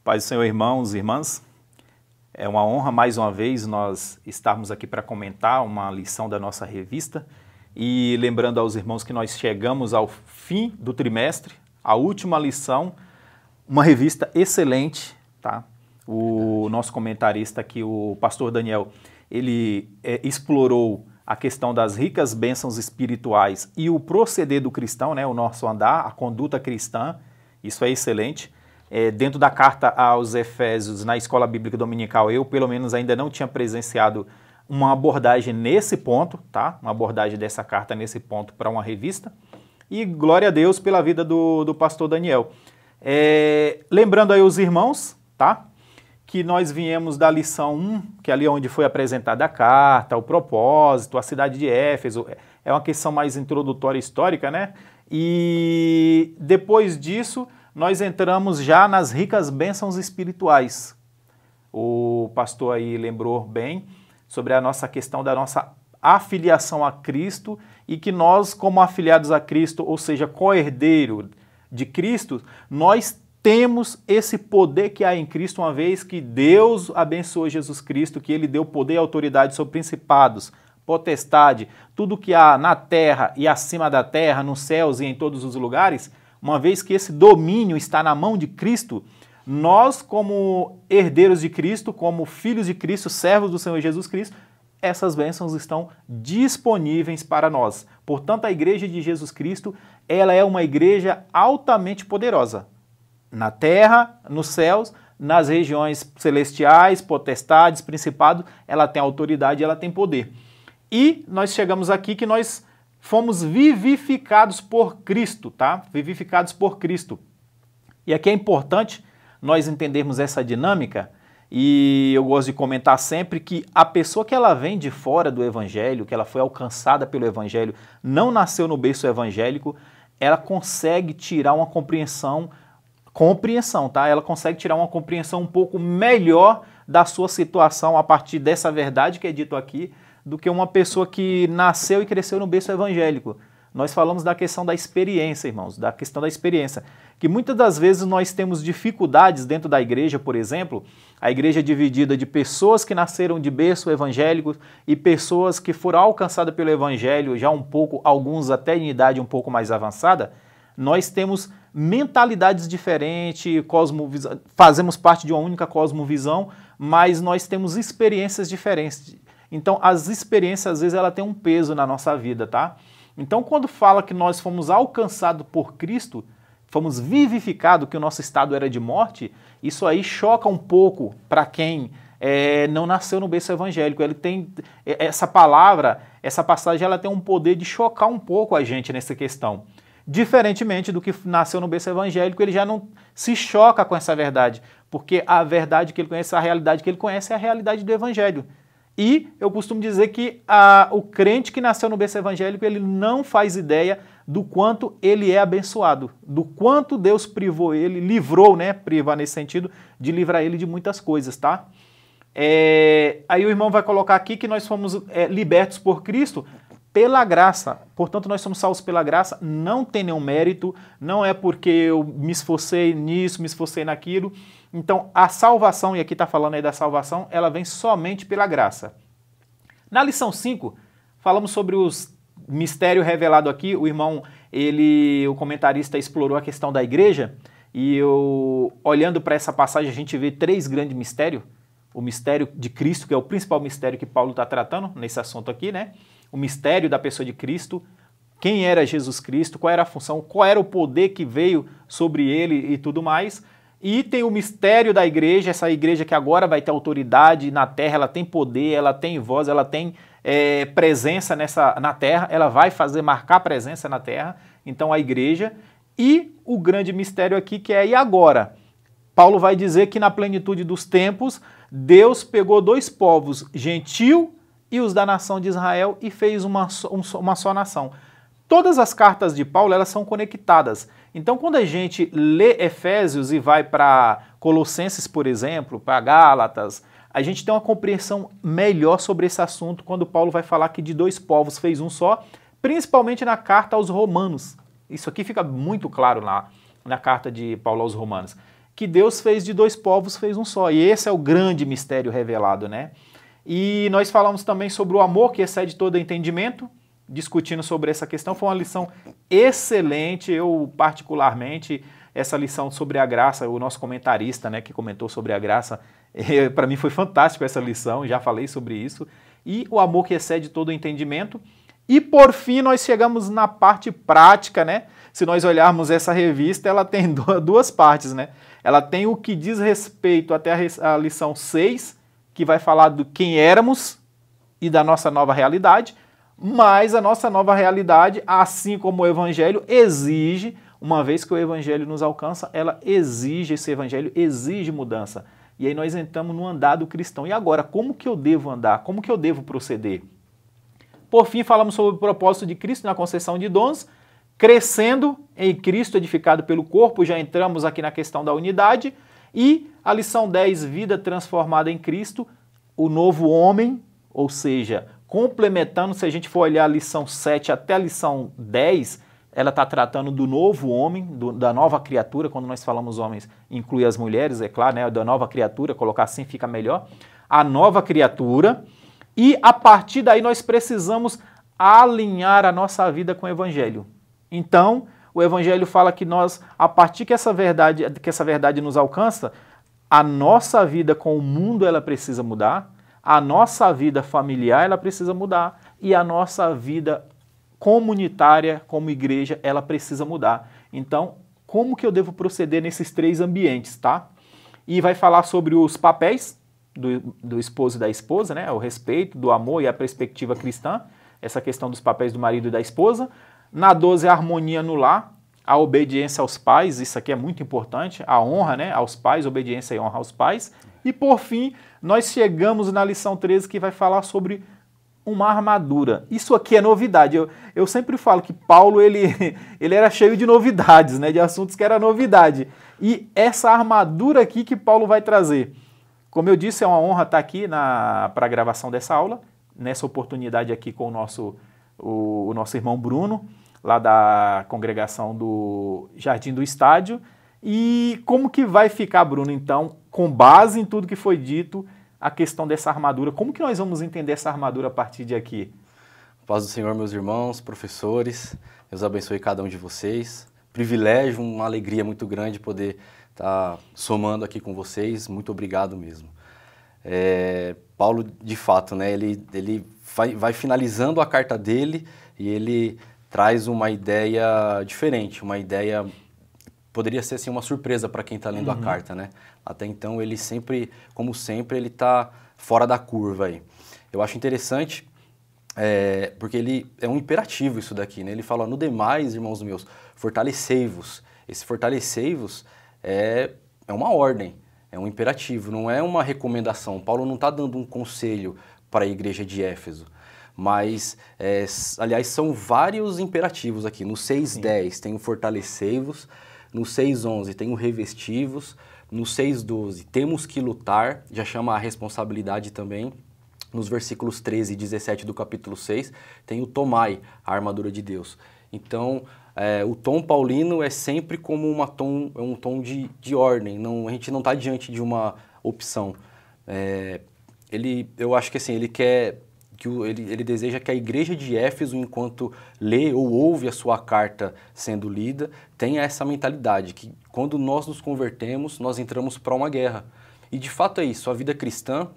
Paz do Senhor, irmãos e irmãs. É uma honra, mais uma vez, nós estarmos aqui para comentar uma lição da nossa revista. E lembrando aos irmãos que nós chegamos ao fim do trimestre, a última lição, uma revista excelente, tá? O nosso comentarista aqui, o pastor Daniel, ele explorou a questão das ricas bênçãos espirituais e o proceder do cristão, né? O nosso andar, a conduta cristã, isso é excelente. Dentro da carta aos Efésios, na Escola Bíblica Dominical, eu pelo menos ainda não tinha presenciado uma abordagem nesse ponto, tá? Uma abordagem dessa carta nesse ponto para uma revista. E glória a Deus pela vida do pastor Daniel. Lembrando aí os irmãos, tá? Que nós viemos da lição 1, que é ali onde foi apresentada a carta, o propósito, a cidade de Éfeso. É uma questão mais introdutória histórica, né? E depois disso, nós entramos já nas ricas bênçãos espirituais. O pastor aí lembrou bem sobre a nossa questão da nossa afiliação a Cristo e que nós, como afiliados a Cristo, ou seja, co-herdeiro de Cristo, nós temos esse poder que há em Cristo, uma vez que Deus abençoou Jesus Cristo, que Ele deu poder e autoridade sobre principados, potestade, tudo que há na terra e acima da terra, nos céus e em todos os lugares. Uma vez que esse domínio está na mão de Cristo, nós, como herdeiros de Cristo, como filhos de Cristo, servos do Senhor Jesus Cristo, essas bênçãos estão disponíveis para nós. Portanto, a igreja de Jesus Cristo, ela é uma igreja altamente poderosa. Na terra, nos céus, nas regiões celestiais, potestades, principados, ela tem autoridade, ela tem poder. E nós chegamos aqui que nós fomos vivificados por Cristo, tá? Vivificados por Cristo. E aqui é importante nós entendermos essa dinâmica, e eu gosto de comentar sempre que a pessoa que ela vem de fora do Evangelho, que ela foi alcançada pelo Evangelho, não nasceu no berço evangélico, ela consegue tirar uma compreensão, tá? Ela consegue tirar uma compreensão um pouco melhor da sua situação a partir dessa verdade que é dito aqui, do que uma pessoa que nasceu e cresceu no berço evangélico. Nós falamos da questão da experiência, irmãos, da questão da experiência, que muitas das vezes nós temos dificuldades dentro da igreja, por exemplo, a igreja é dividida de pessoas que nasceram de berço evangélico e pessoas que foram alcançadas pelo evangelho já um pouco, alguns até em idade um pouco mais avançada. Nós temos mentalidades diferentes, fazemos parte de uma única cosmovisão, mas nós temos experiências diferentes. Então, as experiências, às vezes, ela tem um peso na nossa vida, tá? Então, quando fala que nós fomos alcançados por Cristo, fomos vivificados, que o nosso estado era de morte, isso aí choca um pouco para quem não nasceu no berço evangélico. Ele tem essa palavra, essa passagem, ela tem um poder de chocar um pouco a gente nessa questão. Diferentemente do que nasceu no berço evangélico, ele já não se choca com essa verdade, porque a verdade que ele conhece, a realidade que ele conhece é a realidade do evangelho. E eu costumo dizer que o crente que nasceu no berço evangélico, ele não faz ideia do quanto ele é abençoado, do quanto Deus privou ele, livrou, né? Privar nesse sentido, de livrar ele de muitas coisas, tá? Aí o irmão vai colocar aqui que nós fomos libertos por Cristo pela graça. Portanto, nós somos salvos pela graça, não tem nenhum mérito, não é porque eu me esforcei nisso, me esforcei naquilo. Então, a salvação, e aqui está falando aí da salvação, ela vem somente pela graça. Na lição 5, falamos sobre os mistérios revelados aqui. O irmão, o comentarista, explorou a questão da igreja, e olhando para essa passagem, a gente vê 3 grandes mistérios. O mistério de Cristo, que é o principal mistério que Paulo está tratando nesse assunto aqui, né? O mistério da pessoa de Cristo, quem era Jesus Cristo, qual era a função, qual era o poder que veio sobre ele e tudo mais. E tem o mistério da igreja, essa igreja que agora vai ter autoridade na terra, ela tem poder, ela tem voz, ela tem presença na terra, ela vai marcar presença na terra, então a igreja. E o grande mistério aqui que é, e agora? Paulo vai dizer que na plenitude dos tempos, Deus pegou 2 povos, gentil e os da nação de Israel, e fez uma só nação. Todas as cartas de Paulo, elas são conectadas. Então, quando a gente lê Efésios e vai para Colossenses, por exemplo, para Gálatas, a gente tem uma compreensão melhor sobre esse assunto quando Paulo vai falar que de 2 povos fez um só, principalmente na carta aos Romanos. Isso aqui fica muito claro na carta de Paulo aos Romanos, que Deus fez de dois povos, fez um só. E esse é o grande mistério revelado, né? E nós falamos também sobre o amor que excede todo entendimento, discutindo sobre essa questão. Foi uma lição excelente, eu particularmente, essa lição sobre a graça, o nosso comentarista, né, que comentou sobre a graça, para mim foi fantástico essa lição, já falei sobre isso. E o amor que excede todo entendimento. E por fim nós chegamos na parte prática, né? Se nós olharmos essa revista, ela tem duas partes, né? Ela tem o que diz respeito até a lição 6, que vai falar do quem éramos e da nossa nova realidade, mas a nossa nova realidade, assim como o Evangelho, exige, uma vez que o Evangelho nos alcança, esse Evangelho exige mudança. E aí nós entramos no andar do cristão. E agora, como que eu devo andar? Como que eu devo proceder? Por fim, falamos sobre o propósito de Cristo na concessão de dons, crescendo em Cristo, edificado pelo corpo, já entramos aqui na questão da unidade. E a lição 10, vida transformada em Cristo, o novo homem, ou seja, complementando, se a gente for olhar a lição 7 até a lição 10, ela está tratando do novo homem, da nova criatura. Quando nós falamos homens, inclui as mulheres, é claro, né? Da nova criatura, colocar assim fica melhor. A nova criatura. E a partir daí nós precisamos alinhar a nossa vida com o Evangelho. Então, o Evangelho fala que nós, a partir que essa verdade nos alcança, a nossa vida com o mundo ela precisa mudar, a nossa vida familiar ela precisa mudar e a nossa vida comunitária como igreja ela precisa mudar. Então, como que eu devo proceder nesses três ambientes, tá? E vai falar sobre os papéis do esposo e da esposa, né? O respeito, do amor e a perspectiva cristã, essa questão dos papéis do marido e da esposa. Na 12, a harmonia no lar, a obediência aos pais, isso aqui é muito importante, a honra, né, aos pais, obediência e honra aos pais. E por fim, nós chegamos na lição 13 que vai falar sobre uma armadura. Isso aqui é novidade. Eu sempre falo que Paulo ele era cheio de novidades, né, de assuntos que era novidade. E essa armadura aqui que Paulo vai trazer. Como eu disse, é uma honra estar aqui para a gravação dessa aula, nessa oportunidade aqui com o nosso irmão Bruno, lá da congregação do Jardim do Estádio. E como que vai ficar, Bruno, então, com base em tudo que foi dito, a questão dessa armadura? Como que nós vamos entender essa armadura a partir de aqui? Paz do Senhor, meus irmãos, professores, Deus abençoe cada um de vocês. Privilégio, uma alegria muito grande poder estar somando aqui com vocês. Muito obrigado mesmo. Paulo, de fato, né, ele vai finalizando a carta dele e ele traz uma ideia diferente, uma ideia, poderia ser assim uma surpresa para quem está lendo a carta, né? Até então ele sempre, como sempre, ele está fora da curva aí. Eu acho interessante, porque ele é um imperativo isso daqui, né? Ele fala, no demais, irmãos meus, fortalecei-vos. Esse fortalecei-vos é uma ordem, é um imperativo, não é uma recomendação. Paulo não está dando um conselho para a igreja de Éfeso. Mas, aliás, são vários imperativos aqui. No 6:10 tem o fortalecei-vos, no 6:11 tem o revesti-vos, no 6:12 temos que lutar, já chama a responsabilidade também. Nos versículos 13 e 17 do capítulo 6 tem o tomai, a armadura de Deus. Então, o tom paulino é sempre como um tom de ordem, a gente não está diante de uma opção. Eu acho que assim, ele deseja que a igreja de Éfeso, enquanto lê ou ouve a sua carta sendo lida, tenha essa mentalidade, que quando nós nos convertemos, nós entramos para uma guerra. E de fato é isso, a vida cristã,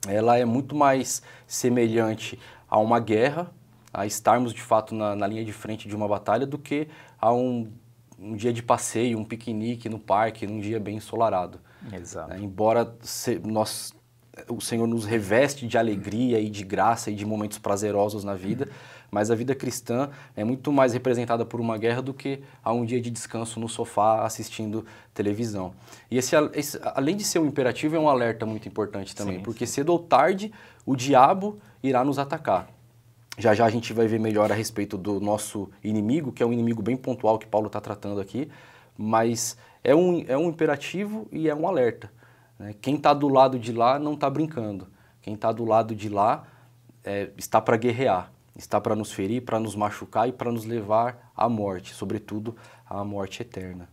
ela é muito mais semelhante a uma guerra, a estarmos de fato na linha de frente de uma batalha, do que a um dia de passeio, um piquenique no parque, num dia bem ensolarado. Exato. Embora o Senhor nos reveste de alegria e de graça e de momentos prazerosos na vida, mas a vida cristã é muito mais representada por uma guerra do que a um dia de descanso no sofá assistindo televisão. E esse, além de ser um imperativo, é um alerta muito importante também, sim, porque cedo ou tarde o diabo irá nos atacar. Já já a gente vai ver melhor a respeito do nosso inimigo, que é um inimigo bem pontual que Paulo está tratando aqui, mas é um imperativo e é um alerta. Quem está do lado de lá não está brincando. Quem está do lado de lá está para guerrear, está para nos ferir, para nos machucar e para nos levar à morte, sobretudo à morte eterna.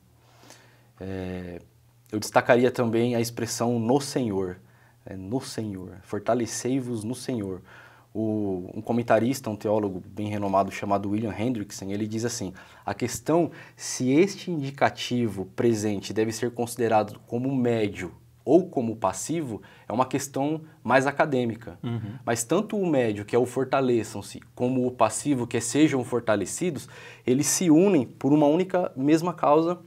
eu destacaria também a expressão no Senhor. No Senhor. Fortalecei-vos no Senhor. Um comentarista, um teólogo bem renomado chamado William Hendrickson, ele diz assim: a questão se este indicativo presente deve ser considerado como médio ou como passivo é uma questão mais acadêmica. Mas tanto o médio, que é o fortaleçam-se, como o passivo, que é sejam fortalecidos, eles se unem por uma única mesma causa,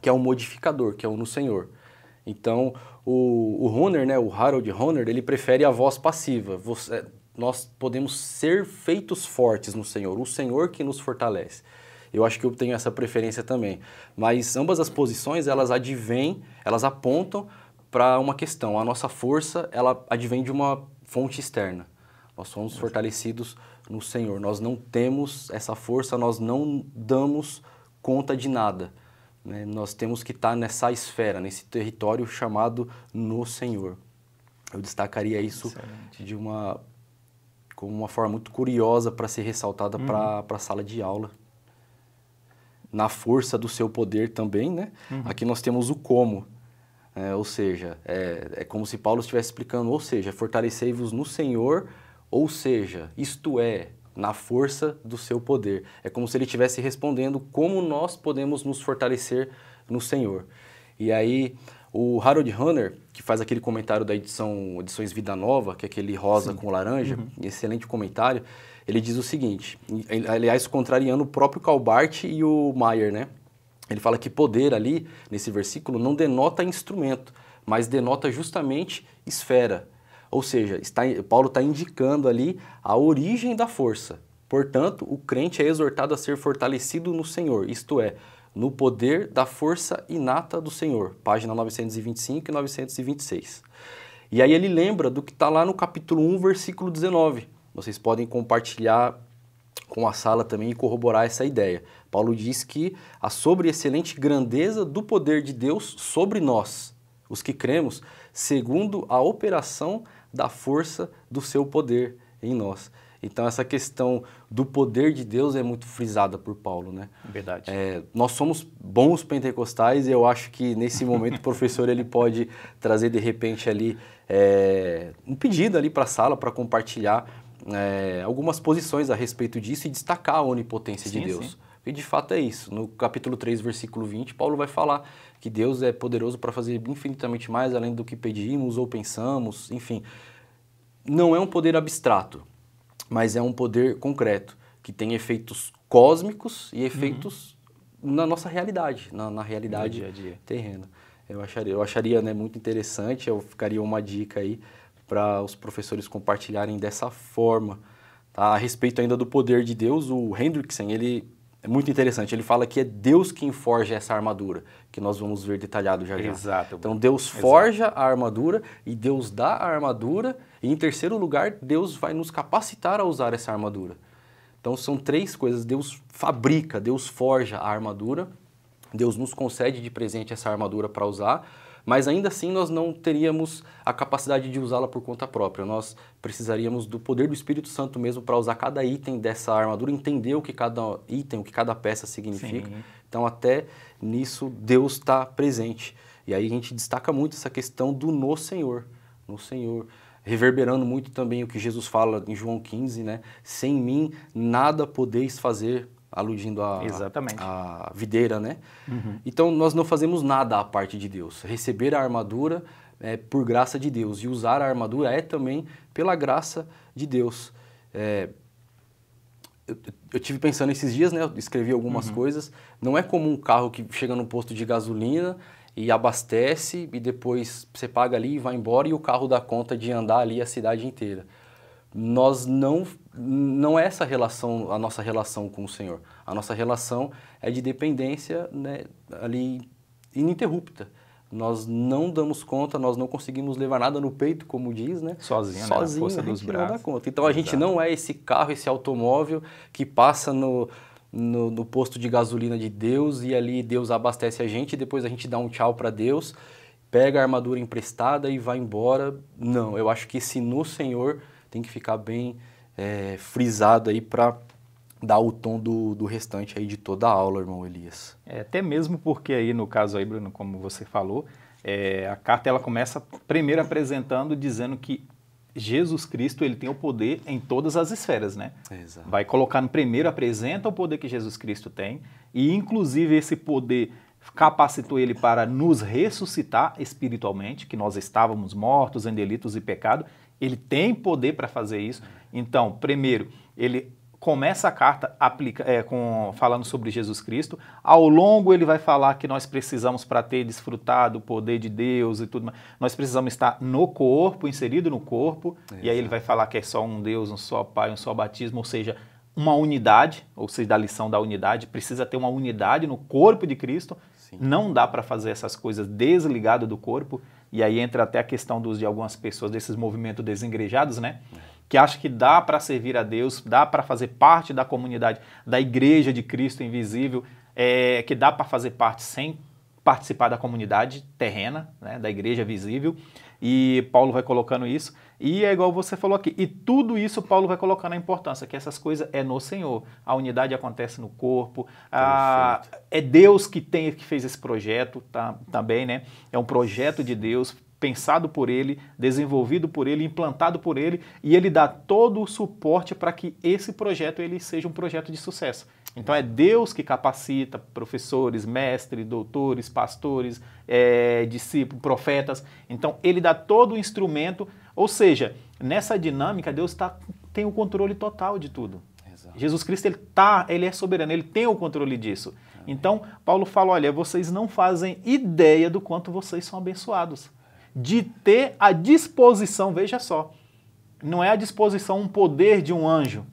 que é o modificador, que é o no Senhor. Então, o Hoehner, né, o Harold Hoehner, ele prefere a voz passiva. Nós podemos ser feitos fortes no Senhor, o Senhor que nos fortalece. Eu acho que eu tenho essa preferência também. Mas ambas as posições, elas advêm, elas apontam para uma questão. A nossa força, ela advém de uma fonte externa. Nós somos fortalecidos no Senhor. Nós não temos essa força, nós não damos conta de nada. Né? Nós temos que estar nessa esfera, nesse território chamado no Senhor. Eu destacaria isso como uma forma muito curiosa para ser ressaltada para a sala de aula. Na força do seu poder também, né? Aqui nós temos o como. Ou seja, é como se Paulo estivesse explicando, ou seja, fortalecei-vos no Senhor, ou seja, isto é, na força do seu poder. É como se ele estivesse respondendo como nós podemos nos fortalecer no Senhor. E aí, o Harold Hoehner, que faz aquele comentário da Edições Vida Nova, que é aquele rosa com laranja, excelente comentário, ele diz o seguinte, aliás, contrariando o próprio Calbart e o Maier, né? Ele fala que poder ali, nesse versículo, não denota instrumento, mas denota justamente esfera. Ou seja, Paulo está indicando ali a origem da força. Portanto, o crente é exortado a ser fortalecido no Senhor, isto é, no poder da força inata do Senhor. Página 925 e 926. E aí ele lembra do que está lá no capítulo 1, versículo 19. Vocês podem compartilhar com a sala também e corroborar essa ideia. Paulo diz que a sobreexcelente grandeza do poder de Deus sobre nós, os que cremos, segundo a operação da força do seu poder em nós. Então essa questão do poder de Deus é muito frisada por Paulo, né? Verdade. Nós somos bons pentecostais e eu acho que nesse momento o professor ele pode trazer de repente ali um pedido ali para a sala para compartilhar algumas posições a respeito disso e destacar a onipotência de Deus. Sim. E de fato é isso. No capítulo 3, versículo 20, Paulo vai falar que Deus é poderoso para fazer infinitamente mais além do que pedimos ou pensamos, enfim. Não é um poder abstrato, mas é um poder concreto, que tem efeitos cósmicos e efeitos na nossa realidade, na realidade dia a dia. Terrena. Eu acharia né, muito interessante, eu ficaria uma dica aí para os professores compartilharem dessa forma. Tá? A respeito ainda do poder de Deus, o Hendrickson, ele é muito interessante, ele fala que é Deus quem forja essa armadura, que nós vamos ver detalhado já já. Exato. Então Deus forja a armadura e Deus dá a armadura e em terceiro lugar Deus vai nos capacitar a usar essa armadura. Então são três coisas, Deus fabrica, Deus forja a armadura, Deus nos concede de presente essa armadura para usar, mas ainda assim nós não teríamos a capacidade de usá-la por conta própria. Nós precisaríamos do poder do Espírito Santo mesmo para usar cada item dessa armadura, entender o que cada item, o que cada peça significa. Sim. Então até nisso Deus está presente. E aí a gente destaca muito essa questão do no Senhor, reverberando muito também o que Jesus fala em João 15, né? Sem mim nada podeis fazer, aludindo à videira, né? Então, nós não fazemos nada à parte de Deus. Receber a armadura é por graça de Deus. E usar a armadura é também pela graça de Deus. Eu tive pensando esses dias, né? Eu escrevi algumas coisas. Não é como um carro que chega no posto de gasolina e abastece e depois você paga ali e vai embora e o carro dá conta de andar ali a cidade inteira. Nós não é essa relação, a nossa relação com o Senhor. A nossa relação é de dependência, né, ali ininterrupta. Nós não damos conta, nós não conseguimos levar nada no peito, como diz, né? Sozinho, né? Na força dos braços. Não dá conta. Então a gente não é esse carro, esse automóvel que passa no posto de gasolina de Deus e ali Deus abastece a gente e depois a gente dá um tchau para Deus, pega a armadura emprestada e vai embora. Não, eu acho que esse no Senhor tem que ficar bem frisado aí para dar o tom do restante aí de toda a aula, irmão Elias. Até mesmo porque aí, no caso aí, Bruno, como você falou, a carta ela começa primeiro apresentando, dizendo que Jesus Cristo ele tem o poder em todas as esferas, né? Exato. Vai colocar no primeiro, apresenta o poder que Jesus Cristo tem, e inclusive esse poder capacitou ele para nos ressuscitar espiritualmente, que nós estávamos mortos em delitos e pecado. Ele tem poder para fazer isso. Então, primeiro, ele começa a carta falando sobre Jesus Cristo. Ao longo ele vai falar que nós precisamos, para ter desfrutado o poder de Deus e tudo mais, nós precisamos estar no corpo, inserido no corpo. Exato. E aí ele vai falar que é só um Deus, um só Pai, um só batismo, ou seja, uma unidade, ou seja, da lição da unidade. Precisa ter uma unidade no corpo de Cristo. Sim. Não dá para fazer essas coisas desligado do corpo. E aí entra até a questão de algumas pessoas, desses movimentos desengrejados, né? Que acham que dá para servir a Deus, dá para fazer parte da comunidade, da igreja de Cristo invisível, que dá para fazer parte sem participar da comunidade terrena, né, da igreja visível. E Paulo vai colocando isso. E é igual você falou aqui. E tudo isso Paulo vai colocando a importância, que essas coisas é no Senhor. A unidade acontece no corpo. É Deus que fez esse projeto também, né? É um projeto de Deus, pensado por ele, desenvolvido por ele, implantado por ele, e ele dá todo o suporte para que esse projeto ele seja um projeto de sucesso. Então é Deus que capacita professores, mestres, doutores, pastores, discípulos, profetas. Então ele dá todo o instrumento, ou seja, nessa dinâmica Deus tem o controle total de tudo. Exato. Jesus Cristo ele é soberano, ele tem o controle disso. Amém. Então Paulo fala, olha, vocês não fazem ideia do quanto vocês são abençoados. De ter a disposição, veja só, não é a disposição um poder de um anjo,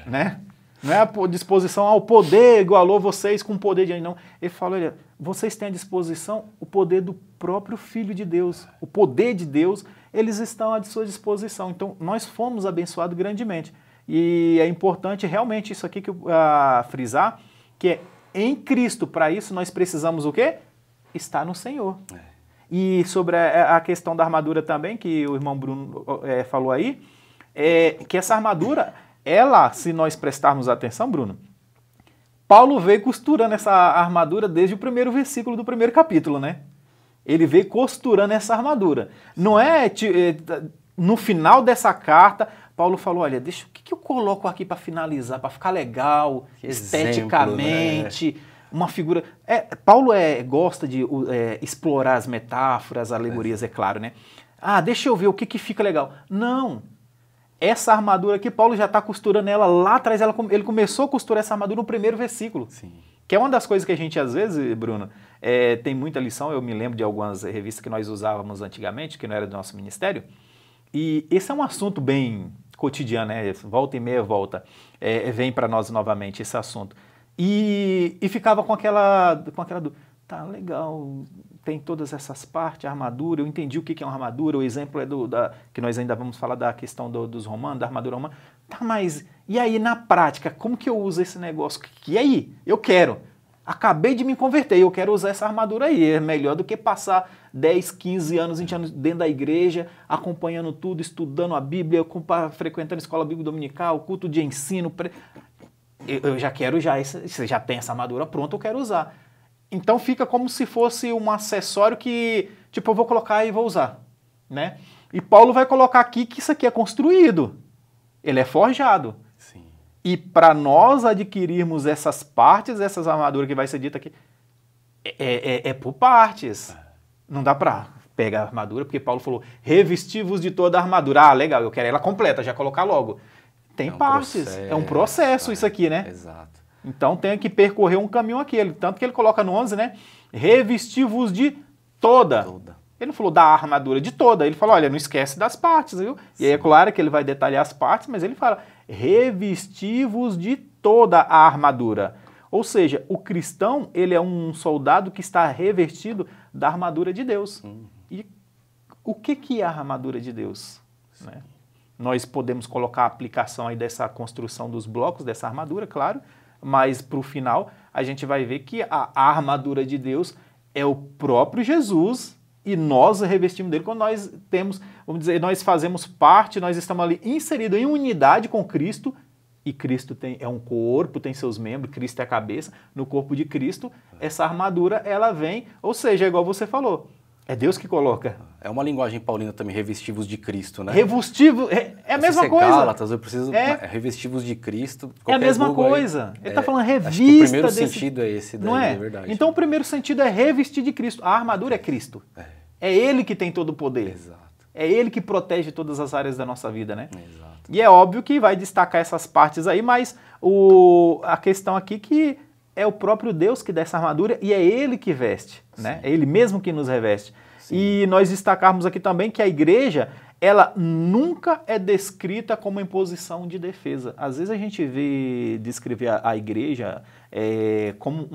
né? Não é a disposição ao poder, igualou vocês com o poder de anjo, não. Ele fala, olha, vocês têm à disposição o poder do próprio Filho de Deus, o poder de Deus, eles estão à sua disposição. Então, nós fomos abençoados grandemente. E é importante realmente isso aqui que frisar, que é em Cristo. Para isso, nós precisamos o quê? Estar no Senhor. E sobre a questão da armadura também, que o irmão Bruno falou aí, que essa armadura, se nós prestarmos atenção, Bruno, Paulo veio costurando essa armadura desde o primeiro versículo do primeiro capítulo, né? Ele veio costurando essa armadura. Não no final dessa carta, Paulo falou, olha, o que eu coloco aqui para finalizar, para ficar legal, esteticamente... Né? Uma figura... Paulo gosta de explorar as metáforas, alegorias, é claro, né? Deixa eu ver o que fica legal. Não. Essa armadura aqui, Paulo já está costurando ela lá atrás. Ele começou a costurar essa armadura no primeiro versículo. Sim. Que é uma das coisas que a gente, às vezes, Bruno, tem muita lição. Eu me lembro de algumas revistas que nós usávamos antigamente, que não era do nosso ministério. E esse é um assunto bem cotidiano, né? Volta e meia volta. Vem para nós novamente esse assunto. E ficava com aquela dúvida, tá, legal, tem todas essas partes, a armadura, eu entendi o que é uma armadura, o exemplo que nós ainda vamos falar da questão dos romanos, da armadura romana, tá, mas e aí na prática, como que eu uso esse negócio? E aí? Eu quero, acabei de me converter, eu quero usar essa armadura aí, é melhor do que passar 10, 15 anos, 20 anos dentro da igreja, acompanhando tudo, estudando a Bíblia, frequentando a escola bíblica dominical, culto de ensino... Eu já quero, você já tem essa armadura pronta, eu quero usar. Então fica como se fosse um acessório que, tipo, eu vou colocar e vou usar, né? E Paulo vai colocar aqui que isso aqui é construído, ele é forjado. Sim. E para nós adquirirmos essas partes, essas armaduras que vai ser dita aqui, por partes. Não dá para pegar a armadura, porque Paulo falou, revesti-vos de toda a armadura. Legal, eu quero ela completa, já colocar logo. Tem partes, é um processo isso aqui, né? Exato. Então tem que percorrer um caminho aquele, tanto que ele coloca no 11, né? Revesti-vos de toda. Ele não falou da armadura, de toda. Ele falou, olha, não esquece das partes, viu? Sim. E aí é claro que ele vai detalhar as partes, mas ele fala, revesti-vos de toda a armadura. Ou seja, o cristão, ele é um soldado que está revestido da armadura de Deus. E o que é a armadura de Deus? Né? Nós podemos colocar a aplicação aí dessa construção dos blocos, dessa armadura, claro, mas para o final a gente vai ver que a armadura de Deus é o próprio Jesus e nós revestimos dele quando nós temos, vamos dizer, nós fazemos parte, nós estamos ali inseridos em unidade com Cristo e Cristo é um corpo, tem seus membros, Cristo é a cabeça, no corpo de Cristo, essa armadura, ela vem, ou seja, é igual você falou, é Deus que coloca. É uma linguagem paulina também, revestivos de Cristo, né? Revestivo, é a mesma coisa. Gálatas, eu preciso revestivos de Cristo. É a mesma coisa. Ele está falando revista. Acho que o primeiro sentido é esse daí, não é? É verdade. Então o primeiro sentido é revestir de Cristo. A armadura é Cristo. É Ele que tem todo o poder. Exato. É Ele que protege todas as áreas da nossa vida, né? Exato. E é óbvio que vai destacar essas partes aí, mas a questão aqui que é o próprio Deus que dá essa armadura e é Ele que veste, né? É Ele mesmo que nos reveste. Sim. E nós destacarmos aqui também que a igreja, ela nunca é descrita como imposição de defesa. Às vezes a gente vê descrever a igreja como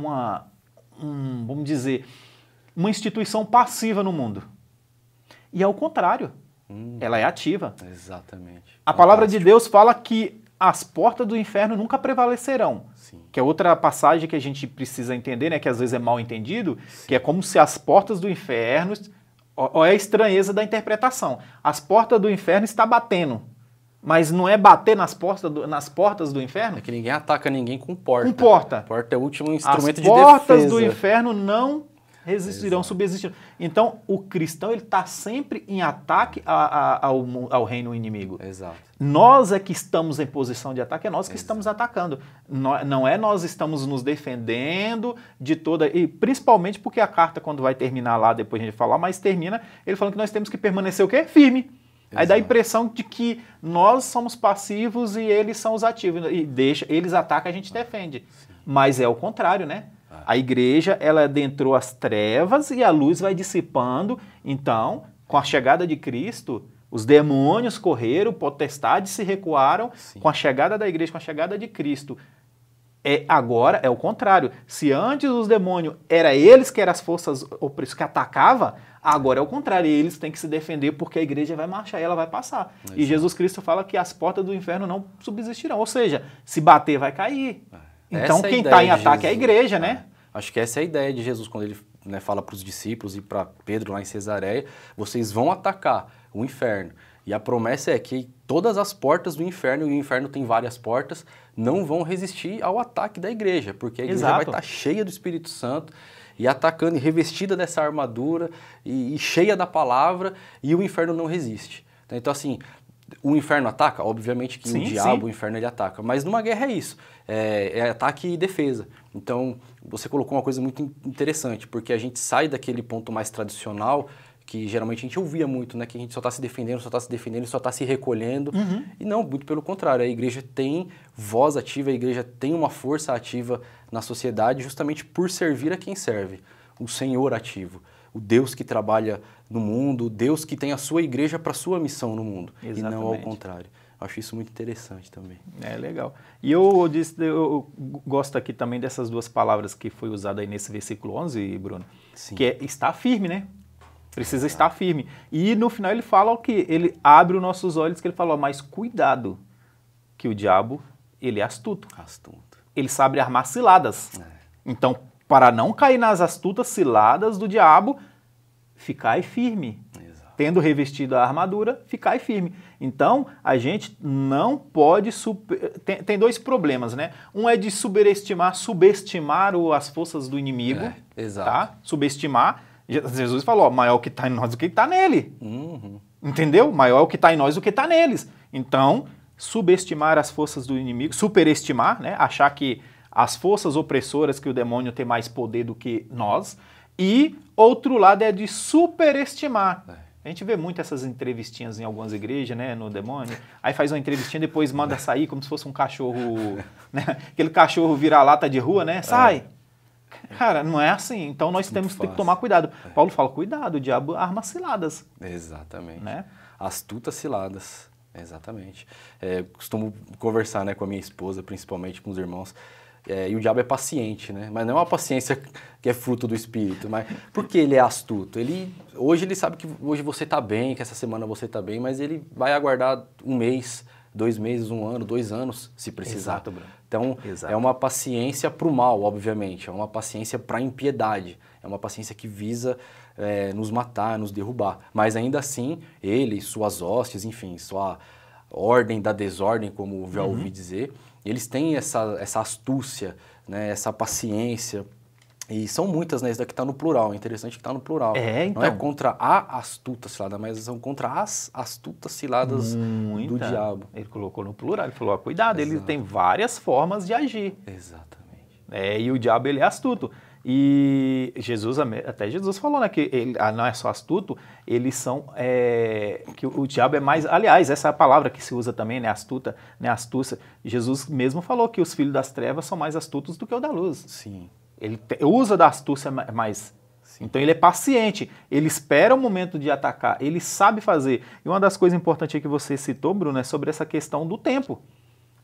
vamos dizer, uma instituição passiva no mundo. E é o contrário. Ela é ativa. Exatamente. A palavra de Deus fala que as portas do inferno nunca prevalecerão. Sim. Que é outra passagem que a gente precisa entender, né? Que às vezes é mal entendido, sim, que é como se as portas do inferno... Olha a estranheza da interpretação. As portas do inferno estão batendo. Mas não é bater nas portas do inferno? É que ninguém ataca ninguém com porta. Com porta. Porta é o último instrumento de defesa. As portas do inferno não resistirão, subsistirão. Então, o cristão ele está sempre em ataque ao reino inimigo. Exato. Nós é que estamos em posição de ataque, é nós que estamos atacando. Não é nós estamos nos defendendo de toda... E principalmente porque a carta, quando vai terminar lá, depois a gente falar, mas termina ele falando que nós temos que permanecer o quê? Firme. Exato. Aí dá a impressão de que nós somos passivos e eles são os ativos. E eles atacam, a gente defende. Sim. Mas é o contrário, né? A igreja, ela adentrou as trevas e a luz vai dissipando. Então, com a chegada de Cristo, os demônios correram, potestades se recuaram. Sim. Com a chegada da igreja, com a chegada de Cristo. Agora é o contrário. Se antes os demônios, eles que eram as forças opressivas que atacavam, agora é o contrário. Eles têm que se defender porque a igreja vai marchar e ela vai passar. Exato. E Jesus Cristo fala que as portas do inferno não subsistirão. Ou seja, se bater vai cair. Então quem está em ataque é a igreja, né? Acho que essa é a ideia de Jesus quando ele fala para os discípulos e para Pedro lá em Cesareia, vocês vão atacar o inferno. E a promessa é que todas as portas do inferno, e o inferno tem várias portas, não vão resistir ao ataque da igreja, porque a igreja vai estar cheia do Espírito Santo e atacando, e revestida dessa armadura, e cheia da palavra, e o inferno não resiste. Então assim, o inferno ataca? Obviamente que o diabo, o inferno, ele ataca. Mas numa guerra é isso. É ataque e defesa. Então, você colocou uma coisa muito interessante, porque a gente sai daquele ponto mais tradicional, que geralmente a gente ouvia muito, né? Que a gente só está se defendendo, só está se recolhendo. Uhum. E não, muito pelo contrário. A igreja tem voz ativa, a igreja tem uma força ativa na sociedade justamente por servir a quem serve. O Senhor ativo. O Deus que trabalha no mundo, o Deus que tem a sua igreja para a sua missão no mundo. Exatamente. E não ao contrário. Acho isso muito interessante também. É legal. E eu gosto aqui também dessas duas palavras que foi usada aí nesse versículo 11, Bruno. Sim. Que é estar firme, né? Precisa estar firme. E no final ele fala o quê? Ele abre os nossos olhos, que ele fala, mas cuidado, que o diabo, ele é astuto. Ele sabe armar ciladas. Então, para não cair nas astutas ciladas do diabo, ficai firme. Exato. Tendo revestido a armadura, ficai firme. Então, a gente não pode... Tem dois problemas, né? Um é de subestimar as forças do inimigo. Exato. Tá? Subestimar. Jesus falou, maior é o que está em nós do que está nele. Uhum. Entendeu? Maior é o que está em nós do que está neles. Então, subestimar as forças do inimigo, superestimar, né? Achar que as forças opressoras, que o demônio tem mais poder do que nós. E outro lado é de superestimar. A gente vê muito essas entrevistinhas em algumas igrejas, né, no demônio. Aí faz uma entrevistinha, depois manda sair como se fosse um cachorro, né? Aquele cachorro vira-lata de rua, né? Sai! Cara, não é assim. Então nós temos que tomar cuidado. Paulo fala, cuidado, o diabo arma ciladas. Exatamente. Né? Astutas ciladas. Exatamente. Costumo conversar, né, com a minha esposa, principalmente com os irmãos. E o diabo é paciente, né? Mas não é uma paciência que é fruto do Espírito. Mas porque ele é astuto? Hoje ele sabe que hoje você está bem, que essa semana você está bem, mas ele vai aguardar 1 mês, 2 meses, 1 ano, 2 anos, se precisar. Exato, Bruno. Então, é uma paciência para o mal, obviamente. É uma paciência para a impiedade. É uma paciência que visa nos matar, nos derrubar. Mas ainda assim, ele, suas hostes, enfim, sua ordem da desordem, como já ouvi dizer, Eles têm essa astúcia, né, essa paciência. E são muitas, né? Isso daqui está no plural. É interessante que está no plural. Então. Não é contra a astuta cilada, mas são contra as astutas ciladas do diabo. Ele colocou no plural. Ele falou, ó, cuidado, Exato. ele tem várias formas de agir. Exatamente. E o diabo, ele é astuto. E até Jesus falou, né, que ele não é só astuto, eles são, que o diabo é mais, aliás, essa é a palavra que se usa também, né, astuta, né, astúcia. Jesus mesmo falou que os filhos das trevas são mais astutos do que o da luz. Sim. Ele usa da astúcia mais. Sim. Então ele é paciente, ele espera o momento de atacar, ele sabe fazer. E uma das coisas importantes que você citou, Bruno, é sobre essa questão do tempo.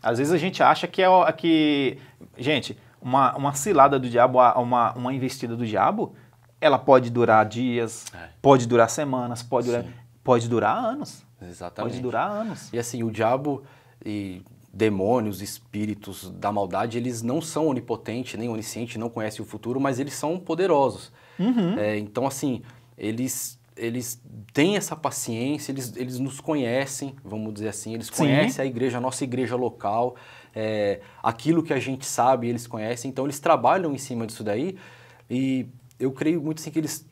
Às vezes a gente acha que gente, uma cilada do diabo, uma investida do diabo, ela pode durar dias, pode durar semanas, pode durar anos. Exatamente. Pode durar anos. E assim, o diabo e demônios, espíritos da maldade, eles não são onipotentes, nem oniscientes, não conhecem o futuro, mas eles são poderosos. Uhum. Então, assim, eles têm essa paciência, eles nos conhecem, vamos dizer assim, eles conhecem a igreja, a nossa igreja local, aquilo que a gente sabe, eles conhecem, então eles trabalham em cima disso daí, e eu creio muito assim que eles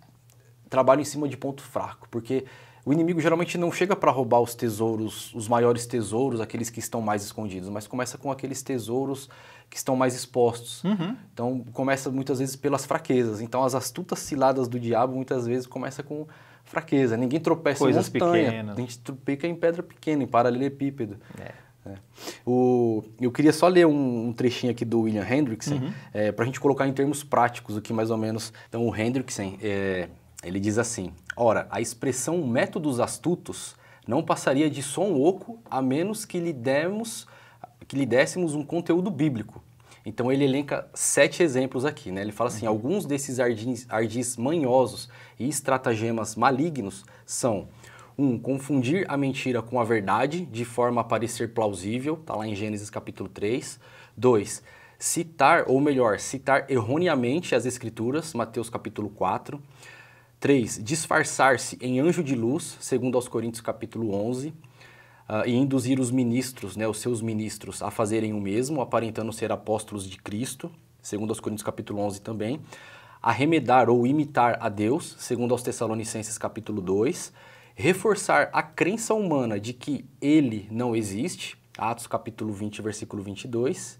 trabalham em cima de ponto fraco, porque o inimigo geralmente não chega para roubar os tesouros, os maiores tesouros, aqueles que estão mais escondidos, mas começa com aqueles tesouros que estão mais expostos. Uhum. Então, começa muitas vezes pelas fraquezas. Então, as astutas ciladas do diabo muitas vezes começam com fraqueza. Ninguém tropeça em montanha. Pequenas. A gente tropeça em pedra pequena, em paralelepípedo. Eu queria só ler um trechinho aqui do William Hendrickson, para a gente colocar em termos práticos o que mais ou menos... Então, o Hendrickson, ele diz assim: ora, a expressão métodos astutos não passaria de som oco a menos que lhe dessemos um conteúdo bíblico. Então ele elenca 7 exemplos aqui, né? Ele fala assim, alguns desses ardis manhosos e estratagemas malignos são: 1. Confundir a mentira com a verdade de forma a parecer plausível, está lá em Gênesis capítulo 3. 2. Citar erroneamente as escrituras, Mateus capítulo 4. 3. Disfarçar-se em anjo de luz, segundo aos Coríntios capítulo 11, e induzir os ministros, né, os seus ministros, a fazerem o mesmo, aparentando ser apóstolos de Cristo, segundo aos Coríntios capítulo 11 também. Arremedar ou imitar a Deus, segundo aos Tessalonicenses capítulo 2. Reforçar a crença humana de que Ele não existe, Atos capítulo 20, versículo 22.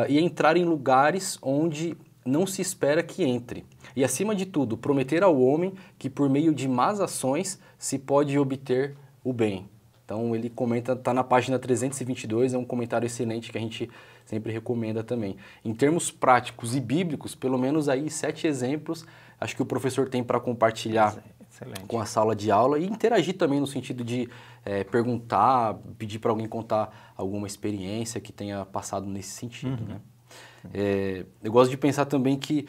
E entrar em lugares onde não se espera que entre. E, acima de tudo, prometer ao homem que por meio de más ações se pode obter o bem. Então ele comenta, está na página 322, é um comentário excelente que a gente sempre recomenda também. Em termos práticos e bíblicos, pelo menos aí 7 exemplos, acho que o professor tem para compartilhar com a sala de aula e interagir também no sentido de perguntar, pedir para alguém contar alguma experiência que tenha passado nesse sentido, né? Eu gosto de pensar também que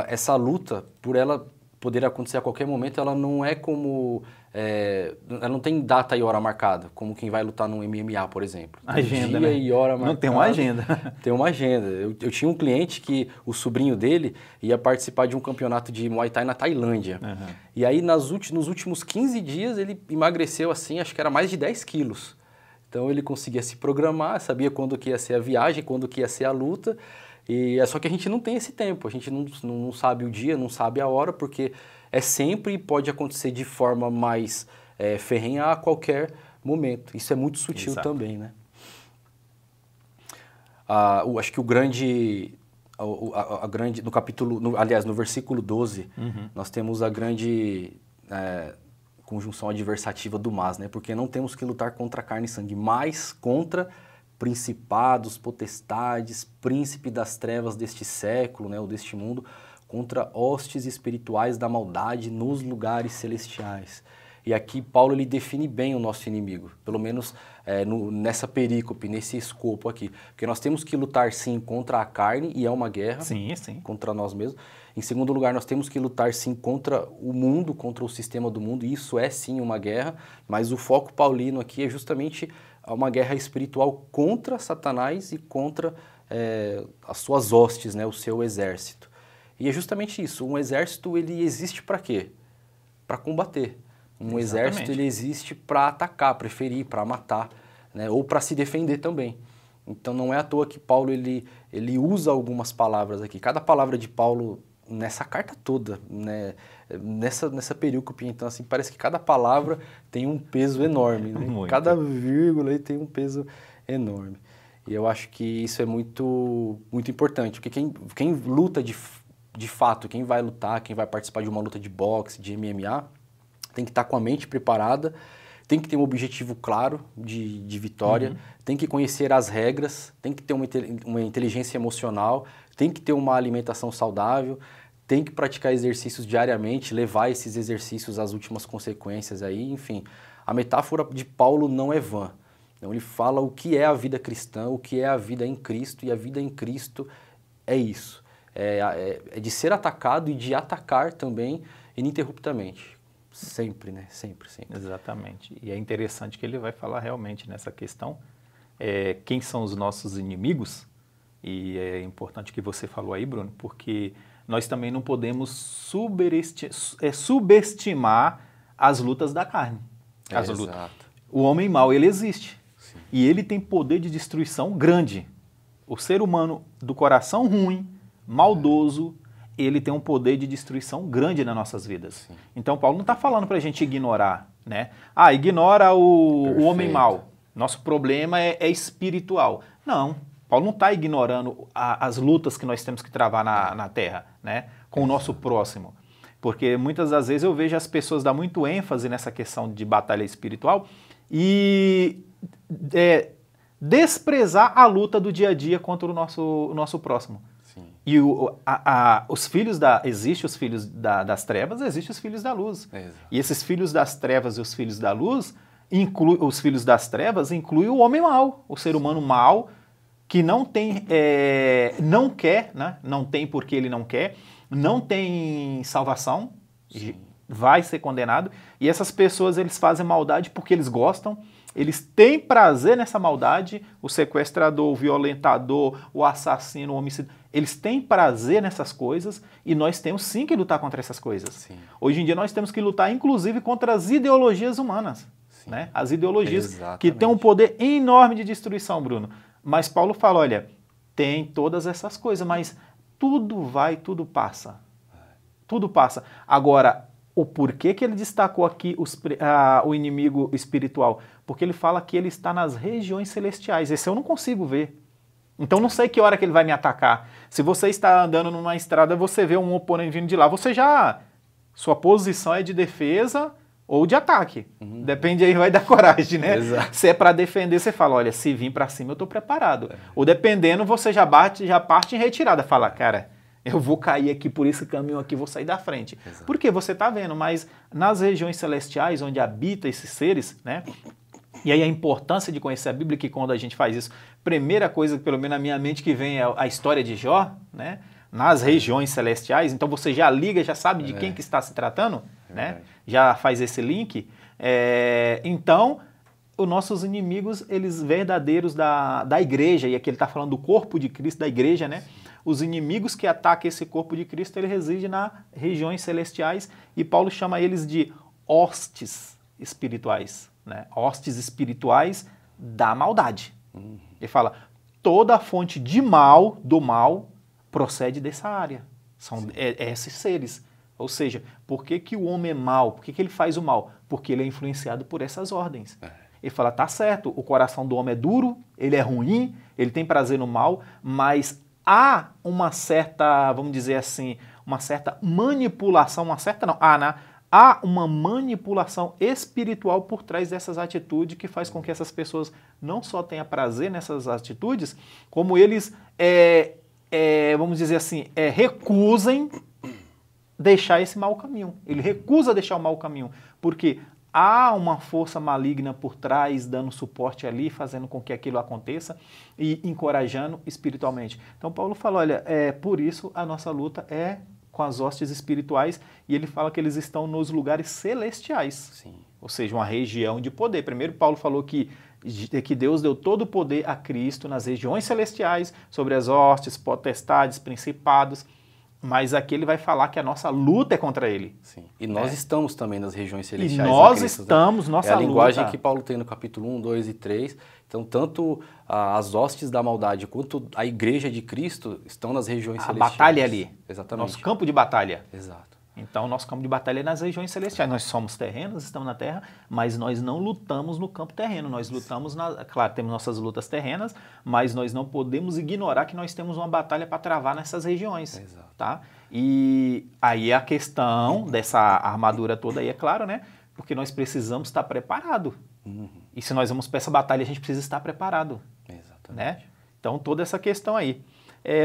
essa luta, por ela poder acontecer a qualquer momento, ela não é como... ela não tem data e hora marcada, como quem vai lutar no MMA, por exemplo. Agenda, dia, né? E hora marcada. Não tem uma agenda. Tem uma agenda. Eu tinha um cliente que o sobrinho dele ia participar de um campeonato de Muay Thai na Tailândia. Uhum. E aí, nos últimos 15 dias, ele emagreceu assim, acho que era mais de 10 quilos. Então, ele conseguia se programar, sabia quando que ia ser a viagem, quando que ia ser a luta. E é só que a gente não tem esse tempo, a gente não sabe o dia, não sabe a hora, porque é sempre e pode acontecer de forma mais ferrenha a qualquer momento. Isso é muito sutil também, né? Acho que no capítulo, aliás, no versículo 12, nós temos a grande conjunção adversativa do mas, né? Porque não temos que lutar contra carne e sangue, mas contra principados, potestades, príncipe das trevas deste século, né, ou deste mundo, contra hostes espirituais da maldade nos lugares celestiais. E aqui Paulo ele define bem o nosso inimigo, pelo menos nessa perícope, nesse escopo aqui. Porque nós temos que lutar sim contra a carne, e é uma guerra, sim. Contra nós mesmos. Em segundo lugar, nós temos que lutar sim contra o mundo, contra o sistema do mundo, e isso é sim uma guerra, mas o foco paulino aqui é justamente uma guerra espiritual contra Satanás e contra as suas hostes, né, o seu exército. E é justamente isso, um exército ele existe para quê? Para combater. Um exército ele existe para atacar, para ferir, para matar, né, ou para se defender também. Então não é à toa que Paulo ele usa algumas palavras aqui. Cada palavra de Paulo nessa carta toda, né, nessa perícope, então assim, parece que cada palavra tem um peso enorme, né? Cada vírgula aí tem um peso enorme. E eu acho que isso é muito, muito importante, porque quem luta de fato, quem vai lutar, quem vai participar de uma luta de boxe, de MMA, tem que estar com a mente preparada, tem que ter um objetivo claro de vitória, tem que conhecer as regras, tem que ter uma inteligência emocional, tem que ter uma alimentação saudável, tem que praticar exercícios diariamente, levar esses exercícios às últimas consequências aí, enfim. A metáfora de Paulo não é vã. Então, ele fala o que é a vida cristã, o que é a vida em Cristo, e a vida em Cristo é isso. É de ser atacado e de atacar também ininterruptamente. Sempre, né? Sempre. Exatamente. E é interessante que ele vai falar realmente nessa questão, quem são os nossos inimigos, e é importante que você falou aí, Bruno, porque nós também não podemos subestimar as lutas da carne. Exato. O homem mau, ele existe. Sim. E ele tem poder de destruição grande. O ser humano do coração ruim, maldoso, ele tem um poder de destruição grande nas nossas vidas. Sim. Então, Paulo não está falando para a gente ignorar, né? Ignora o homem mau. Nosso problema é espiritual. Não, Paulo não está ignorando as lutas que nós temos que travar na terra, né? Com o nosso próximo. Porque muitas das vezes eu vejo as pessoas dar muito ênfase nessa questão de batalha espiritual e desprezar a luta do dia a dia contra o nosso próximo. Sim. E os filhos existem os filhos das trevas, existem os filhos da luz. Exato. E esses filhos das trevas e os filhos da luz, os filhos das trevas incluem o homem mau, o ser humano mau, que não tem, não quer, né? Não tem porque ele não quer, não tem salvação, sim, vai ser condenado, e essas pessoas eles fazem maldade porque eles gostam, eles têm prazer nessa maldade, o sequestrador, o violentador, o assassino, o homicida, eles têm prazer nessas coisas e nós temos sim que lutar contra essas coisas. Sim. Hoje em dia nós temos que lutar inclusive contra as ideologias humanas, né? As ideologias que têm um poder enorme de destruição, Bruno. Mas Paulo fala, olha, tem todas essas coisas, mas tudo passa. Tudo passa. Agora, o porquê que ele destacou aqui o inimigo espiritual? Porque ele fala que ele está nas regiões celestiais. Esse eu não consigo ver. Então não sei que hora que ele vai me atacar. Se você está andando numa estrada, você vê um oponente vindo de lá, sua posição é de defesa ou de ataque. Depende aí, vai da coragem, né? Exato. Se é para defender, você fala, olha, se vir para cima eu estou preparado. Ou dependendo, você já parte em retirada. Fala, cara, eu vou cair aqui por esse caminho aqui, vou sair da frente. Exato. Porque você está vendo, mas nas regiões celestiais, onde habita esses seres, né? E aí a importância de conhecer a Bíblia, que quando a gente faz isso, primeira coisa, pelo menos na minha mente, que vem é a história de Jó, né? Nas regiões celestiais, então você já liga, já sabe de quem que está se tratando, né? Já faz esse link. Então, os nossos inimigos, eles verdadeiros da igreja, e aqui ele está falando do corpo de Cristo, da igreja, né? Os inimigos que atacam esse corpo de Cristo, ele reside nas regiões celestiais, e Paulo chama eles de hostes espirituais, né? Hostes espirituais da maldade. Ele fala, toda a fonte de do mal, procede dessa área. São esses seres. Ou seja, por que o homem é mau? Por que ele faz o mal? Porque ele é influenciado por essas ordens. Ele fala, tá certo, o coração do homem é duro, ele é ruim, ele tem prazer no mal, mas há uma certa, vamos dizer assim, uma certa manipulação, há uma manipulação espiritual por trás dessas atitudes que faz com que essas pessoas não só tenham prazer nessas atitudes, como eles vamos dizer assim, recusem deixar esse mau caminho. Ele recusa deixar o mau caminho, porque há uma força maligna por trás, dando suporte ali, fazendo com que aquilo aconteça e encorajando espiritualmente. Então Paulo fala, olha, por isso a nossa luta é com as hostes espirituais, e ele fala que eles estão nos lugares celestiais. Sim. Ou seja, uma região de poder. Primeiro Paulo falou que Deus deu todo o poder a Cristo nas regiões celestiais, sobre as hostes, potestades, principados. Mas aqui ele vai falar que a nossa luta é contra ele. Sim. E nós estamos também nas regiões E celestiais. nós Cristo, estamos, né? nossa É a linguagem luta. que Paulo tem no capítulo 1, 2 e 3. Então, tanto as hostes da maldade quanto a igreja de Cristo estão nas regiões A celestiais. batalha é ali. Exatamente. Nosso campo de batalha. Exato. Então, nosso campo de batalha é nas regiões celestiais. Nós somos terrenos, estamos na terra, mas nós não lutamos no campo terreno. Nós lutamos, claro, temos nossas lutas terrenas, mas nós não podemos ignorar que nós temos uma batalha para travar nessas regiões. Exato. Tá? E aí a questão dessa armadura toda aí, é claro, né? Porque nós precisamos estar preparado. E se nós vamos para essa batalha, a gente precisa estar preparado. Exatamente. Né? Então, toda essa questão aí.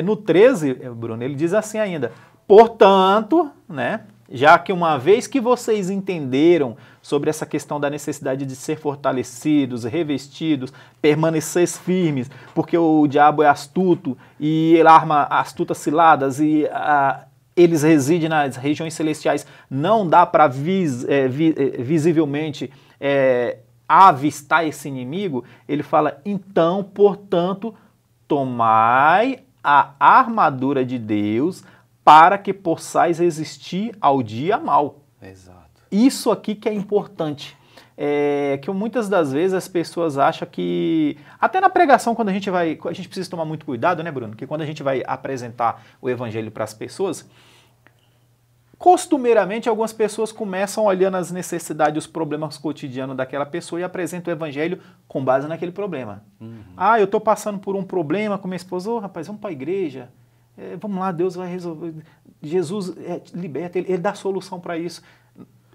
No 13, Bruno, ele diz assim ainda: portanto, né, já que uma vez que vocês entenderam sobre essa questão da necessidade de ser fortalecidos, revestidos, permanecer firmes, porque o diabo é astuto e ele arma astutas ciladas e eles residem nas regiões celestiais, não dá para visivelmente avistar esse inimigo, ele fala, então, portanto, tomai a armadura de Deus para que possais resistir ao dia mau. Exato. Isso aqui que é importante. Que muitas das vezes as pessoas acham que... Até na pregação, quando a gente precisa tomar muito cuidado, né, Bruno? Que quando a gente vai apresentar o evangelho para as pessoas, costumeiramente algumas pessoas começam olhando as necessidades, os problemas cotidianos daquela pessoa e apresentam o evangelho com base naquele problema. Eu estou passando por um problema com minha esposa. Rapaz, vamos para a igreja. Vamos lá, Deus vai resolver. Jesus liberta, ele dá solução para isso.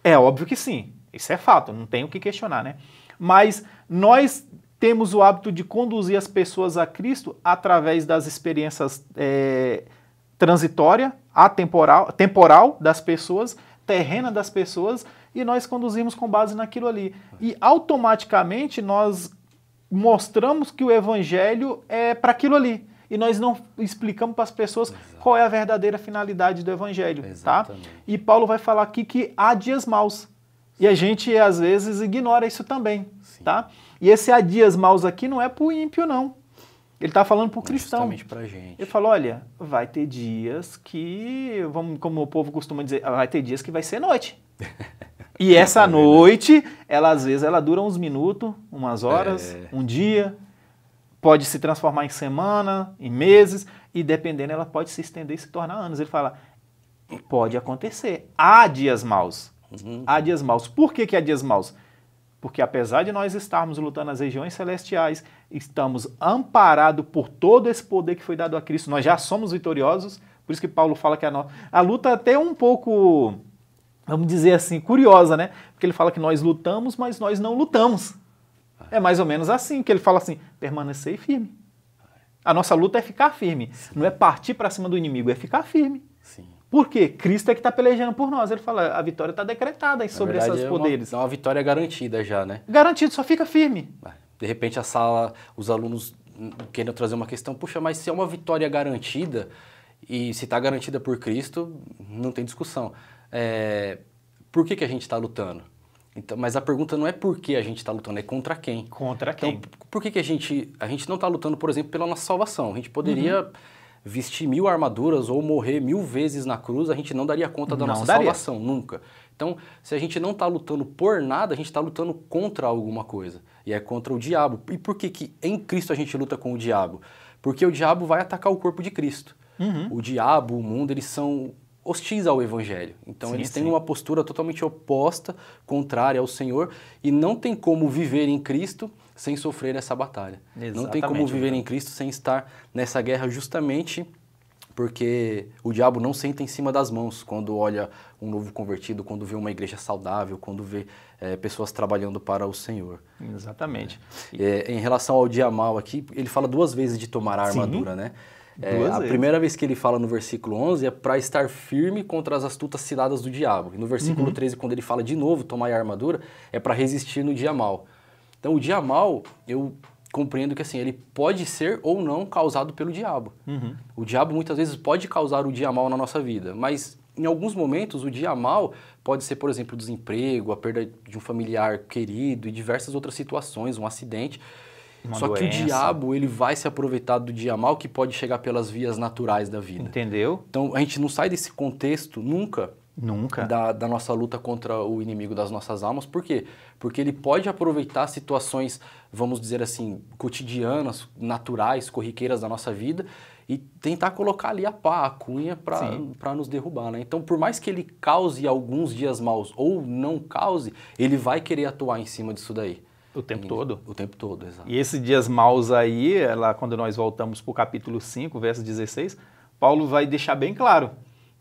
É óbvio que sim, isso é fato, não tem o que questionar, né? Mas nós temos o hábito de conduzir as pessoas a Cristo através das experiências transitórias, temporal das pessoas, terrena das pessoas, e nós conduzimos com base naquilo ali. E automaticamente nós mostramos que o evangelho é para aquilo ali. E nós não explicamos para as pessoas qual é a verdadeira finalidade do evangelho. Tá? E Paulo vai falar aqui que há dias maus. E a gente, às vezes, ignora isso também. Tá? E esse há dias maus aqui não é para o ímpio, não. Ele está falando para o cristão. Justamente para a gente. Ele falou, olha, vai ter dias que, como o povo costuma dizer, vai ter dias que vai ser noite. E essa noite, às vezes, ela dura uns minutos, umas horas, um dia... Pode se transformar em semana, em meses, e dependendo, ela pode se estender e se tornar anos. Ele fala, pode acontecer. Há dias maus. Há dias maus. Por que há dias maus? Porque apesar de nós estarmos lutando nas regiões celestiais, estamos amparados por todo esse poder que foi dado a Cristo. Nós já somos vitoriosos. Por isso que Paulo fala que a luta é até um pouco, vamos dizer assim, curiosa, né? Porque ele fala que nós lutamos, mas nós não lutamos. É mais ou menos assim, que ele fala assim, permanecer firme. A nossa luta é ficar firme. Sim. Não é partir para cima do inimigo, é ficar firme. Sim. Por quê? Cristo é que está pelejando por nós. Ele fala, a vitória está decretada sobre esses poderes. É uma vitória garantida já, né? Garantido, só fica firme. De repente a sala, os alunos querem trazer uma questão, puxa, mas se é uma vitória garantida, e se está garantida por Cristo, não tem discussão. Por que a gente está lutando? Então, mas a pergunta não é por que a gente está lutando, é contra quem. Contra quem? Então, por que a gente não está lutando, por exemplo, pela nossa salvação? A gente poderia vestir 1000 armaduras ou morrer 1000 vezes na cruz, a gente não daria conta da nossa salvação, nunca. Então, se a gente não está lutando por nada, a gente está lutando contra alguma coisa. E é contra o diabo. E por que em Cristo a gente luta com o diabo? Porque o diabo vai atacar o corpo de Cristo. O diabo, o mundo, eles são hostis ao evangelho. Então eles têm uma postura totalmente oposta, contrária ao Senhor, e não tem como viver em Cristo sem sofrer essa batalha. Exatamente, não tem como viver em Cristo sem estar nessa guerra, justamente porque o diabo não senta em cima das mãos quando olha um novo convertido, quando vê uma igreja saudável, quando vê pessoas trabalhando para o Senhor. Exatamente. Em relação ao dia mau aqui, ele fala 2 vezes de tomar a armadura, né? A primeira vez que ele fala no versículo 11 é para estar firme contra as astutas ciladas do diabo. E no versículo 13, quando ele fala de novo, tomar a armadura, é para resistir no dia mau. Então, o dia mau, eu compreendo que assim, ele pode ser ou não causado pelo diabo. O diabo muitas vezes pode causar o dia mau na nossa vida, mas em alguns momentos o dia mau pode ser, por exemplo, o desemprego, a perda de um familiar querido e diversas outras situações, um acidente. Uma Só que o doença. diabo, ele vai se aproveitar do dia mal que pode chegar pelas vias naturais da vida. Entendeu? Então, a gente não sai desse contexto nunca Nunca. da nossa luta contra o inimigo das nossas almas. Por quê? Porque ele pode aproveitar situações, vamos dizer assim, cotidianas, naturais, corriqueiras da nossa vida e tentar colocar ali a pá, a cunha para nos derrubar, né? Então, por mais que ele cause alguns dias maus ou não cause, ele vai querer atuar em cima disso daí. O tempo todo. O tempo todo, exato. E esses dias maus aí, lá quando nós voltamos para o capítulo 5, verso 16, Paulo vai deixar bem claro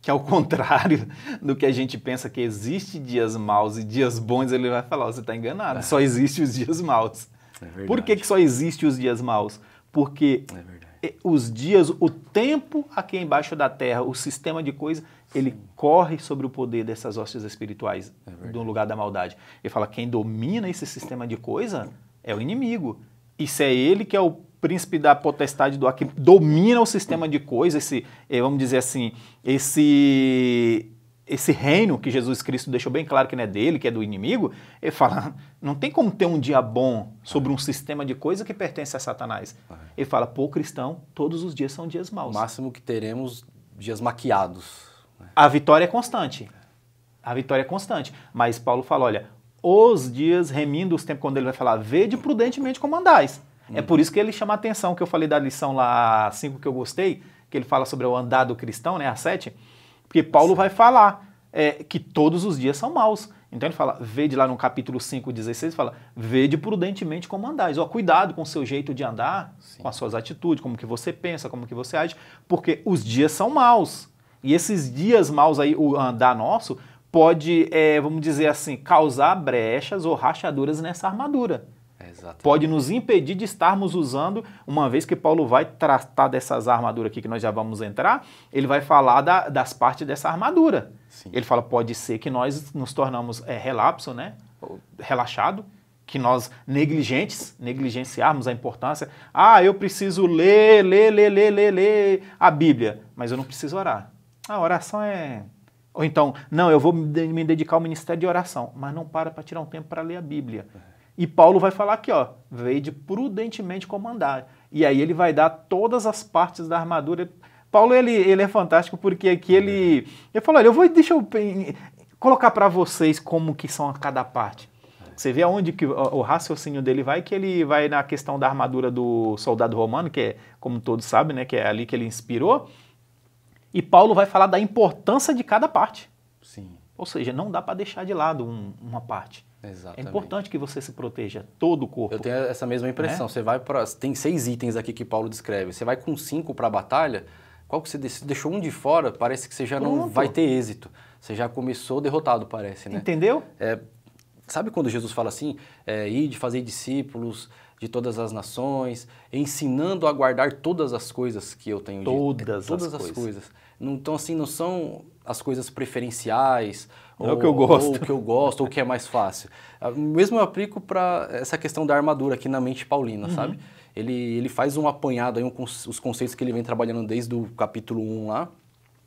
que ao contrário do que a gente pensa que existe dias maus e dias bons, ele vai falar, você está enganado, só existe os dias maus. É verdade. Por que só existe os dias maus? Porque É verdade. os dias, o tempo aqui embaixo da terra, o sistema de coisa, ele corre sobre o poder dessas hostes espirituais do lugar da maldade. Ele fala, quem domina esse sistema de coisa é o inimigo. Isso é ele que é o príncipe da potestade do ar, que domina o sistema de coisa, vamos dizer assim, esse reino que Jesus Cristo deixou bem claro que não é dele, que é do inimigo. Ele fala, não tem como ter um dia bom sobre um sistema de coisa que pertence a Satanás. Ele fala, pô, cristão, todos os dias são dias maus. O máximo que teremos dias maquiados. A vitória é constante. A vitória é constante. Mas Paulo fala, olha, os dias remindo os tempos, quando ele vai falar, vede prudentemente como andais. É por isso que ele chama a atenção, que eu falei da lição lá 5 que eu gostei, que ele fala sobre o andar do cristão, né, a 7, porque Paulo vai falar que todos os dias são maus. Então ele fala, vede lá no capítulo 5, 16, fala, vede prudentemente como andais. Ó, cuidado com o seu jeito de andar, com as suas atitudes, como que você pensa, como que você age, porque os dias são maus. E esses dias maus aí, o andar nosso, pode, vamos dizer assim, causar brechas ou rachaduras nessa armadura. Exatamente. Pode nos impedir de estarmos usando, uma vez que Paulo vai tratar dessas armaduras aqui que nós já vamos entrar, ele vai falar das partes dessa armadura. Sim. Ele fala, pode ser que nós nos tornamos relapso, né? Relaxado, que nós negligenciarmos a importância. Ah, eu preciso ler a Bíblia, mas eu não preciso orar. A oração é... Ou então, não, eu vou me dedicar ao ministério de oração, mas não para tirar um tempo para ler a Bíblia. E Paulo vai falar aqui, ó, vede prudentemente como andar. E aí ele vai dar todas as partes da armadura. Paulo, ele é fantástico porque aqui ele falou, olha, deixa eu colocar para vocês como que são cada parte. Você vê aonde que o raciocínio dele vai, que ele vai na questão da armadura do soldado romano, que é, como todos sabem, né, que é ali que ele inspirou. E Paulo vai falar da importância de cada parte. Sim. Ou seja, não dá para deixar de lado uma parte. Exatamente. É importante que você se proteja todo o corpo. Eu tenho essa mesma impressão. Você vai para... Tem 6 itens aqui que Paulo descreve. Você vai com 5 para a batalha, qual que você deixou um de fora, parece que você já não vai ter êxito. Você já começou derrotado, parece, né? Entendeu? Sabe quando Jesus fala assim, ide, fazer discípulos de todas as nações, ensinando a guardar todas as coisas que eu tenho dito? Todas as coisas. Então, assim, não são as coisas preferenciais, ou o que eu gosto, ou o que eu gosto, ou o que é mais fácil. Mesmo eu aplico para essa questão da armadura aqui na mente paulina, sabe? Ele faz um apanhado, aí, os conceitos que ele vem trabalhando desde o capítulo 1 lá.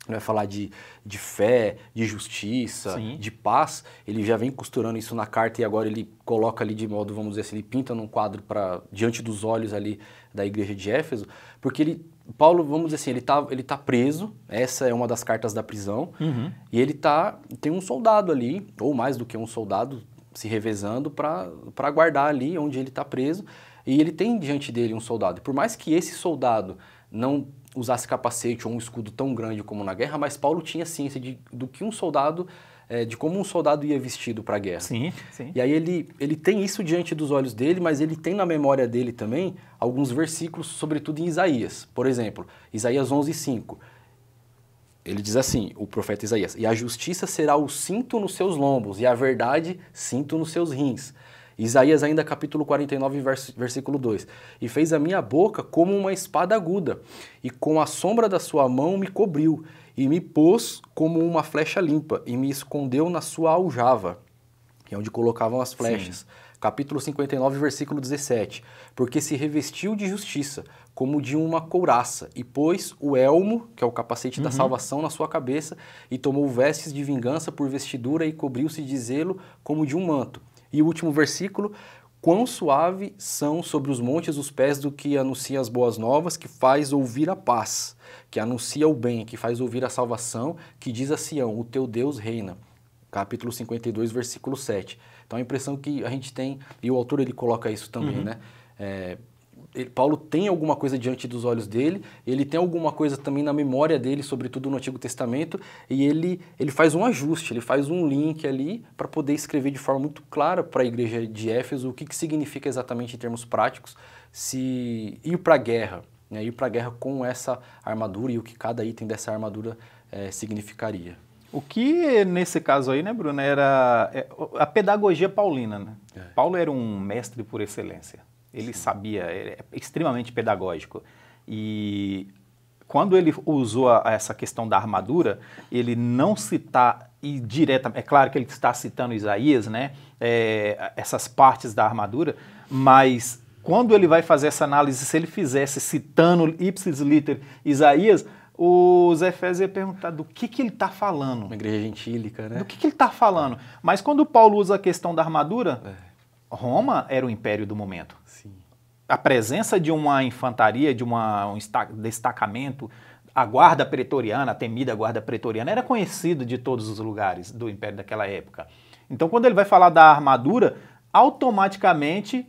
Ele vai falar de fé, de justiça, Sim. de paz. Ele já vem costurando isso na carta e agora ele coloca ali de modo, vamos dizer assim, ele pinta num quadro diante dos olhos ali da igreja de Éfeso, porque Paulo, vamos dizer assim, ele tá preso, essa é uma das cartas da prisão, e tem um soldado ali, ou mais do que um soldado, se revezando para guardar ali onde ele está preso, e ele tem diante dele um soldado. Por mais que esse soldado não usasse capacete ou um escudo tão grande como na guerra, mas Paulo tinha ciência do que um soldado, de como um soldado ia vestido para a guerra. Sim, sim. E aí ele tem isso diante dos olhos dele, mas ele tem na memória dele também alguns versículos, sobretudo em Isaías. Por exemplo, Isaías 11:5. Ele diz assim, o profeta Isaías, e a justiça será o cinto nos seus lombos, e a verdade cinto nos seus rins. Isaías ainda capítulo 49, versículo 2. E fez a minha boca como uma espada aguda, e com a sombra da sua mão me cobriu, e me pôs como uma flecha limpa, e me escondeu na sua aljava, que é onde colocavam as flechas. Sim. Capítulo 59, versículo 17. Porque se revestiu de justiça, como de uma couraça, e pôs o elmo, que é o capacete da salvação, na sua cabeça, e tomou vestes de vingança por vestidura, e cobriu-se de zelo como de um manto. E o último versículo, quão suave são sobre os montes os pés do que anuncia as boas novas, que faz ouvir a paz, que anuncia o bem, que faz ouvir a salvação, que diz a Sião, o teu Deus reina. Capítulo 52, versículo 7. Então a impressão que a gente tem, e o autor ele coloca isso também, né? Paulo tem alguma coisa diante dos olhos dele, ele tem alguma coisa também na memória dele, sobretudo no Antigo Testamento, e ele faz um ajuste, ele faz um link ali para poder escrever de forma muito clara para a igreja de Éfeso o que significa exatamente em termos práticos se ir para a guerra, né? Ir para a guerra com essa armadura e o que cada item dessa armadura significaria. O que nesse caso aí, né, Bruno, era a pedagogia paulina, né? Paulo era um mestre por excelência. Ele sabia, é extremamente pedagógico. E quando ele usou essa questão da armadura, ele não cita diretamente, é claro que ele está citando Isaías, né, essas partes da armadura, mas quando ele vai fazer essa análise, se ele fizesse citando ipsis liter Isaías, os Efésios iam perguntar do que ele está falando. Uma igreja gentílica, né? Do que ele está falando. Mas quando Paulo usa a questão da armadura, Roma era o império do momento. Sim. A presença de uma infantaria, de um destacamento, a guarda pretoriana, a temida guarda pretoriana, era conhecido de todos os lugares do império daquela época. Então, quando ele vai falar da armadura, automaticamente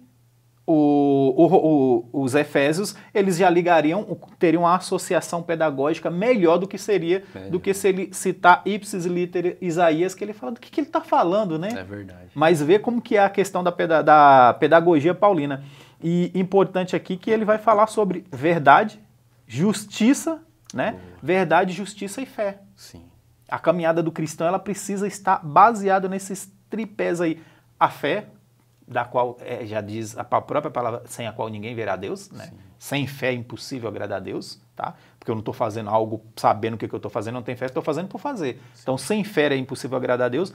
os efésios, eles já ligariam, teriam uma associação pedagógica melhor do que seria, do que se ele citar ipsis liter Isaías, que ele fala do que ele está falando, né? É verdade. Mas vê como que é a questão da pedagogia paulina. E importante aqui que ele vai falar sobre verdade, justiça, né? Verdade, justiça e fé. Sim. A caminhada do cristão, ela precisa estar baseada nesses tripés aí. A fé, da qual já diz a própria palavra, sem a qual ninguém verá Deus, né? Sem fé é impossível agradar a Deus, tá? Porque eu não estou fazendo algo sabendo o que eu estou fazendo, não tenho fé, estou fazendo por fazer. Sim. Então, sem fé é impossível agradar a Deus.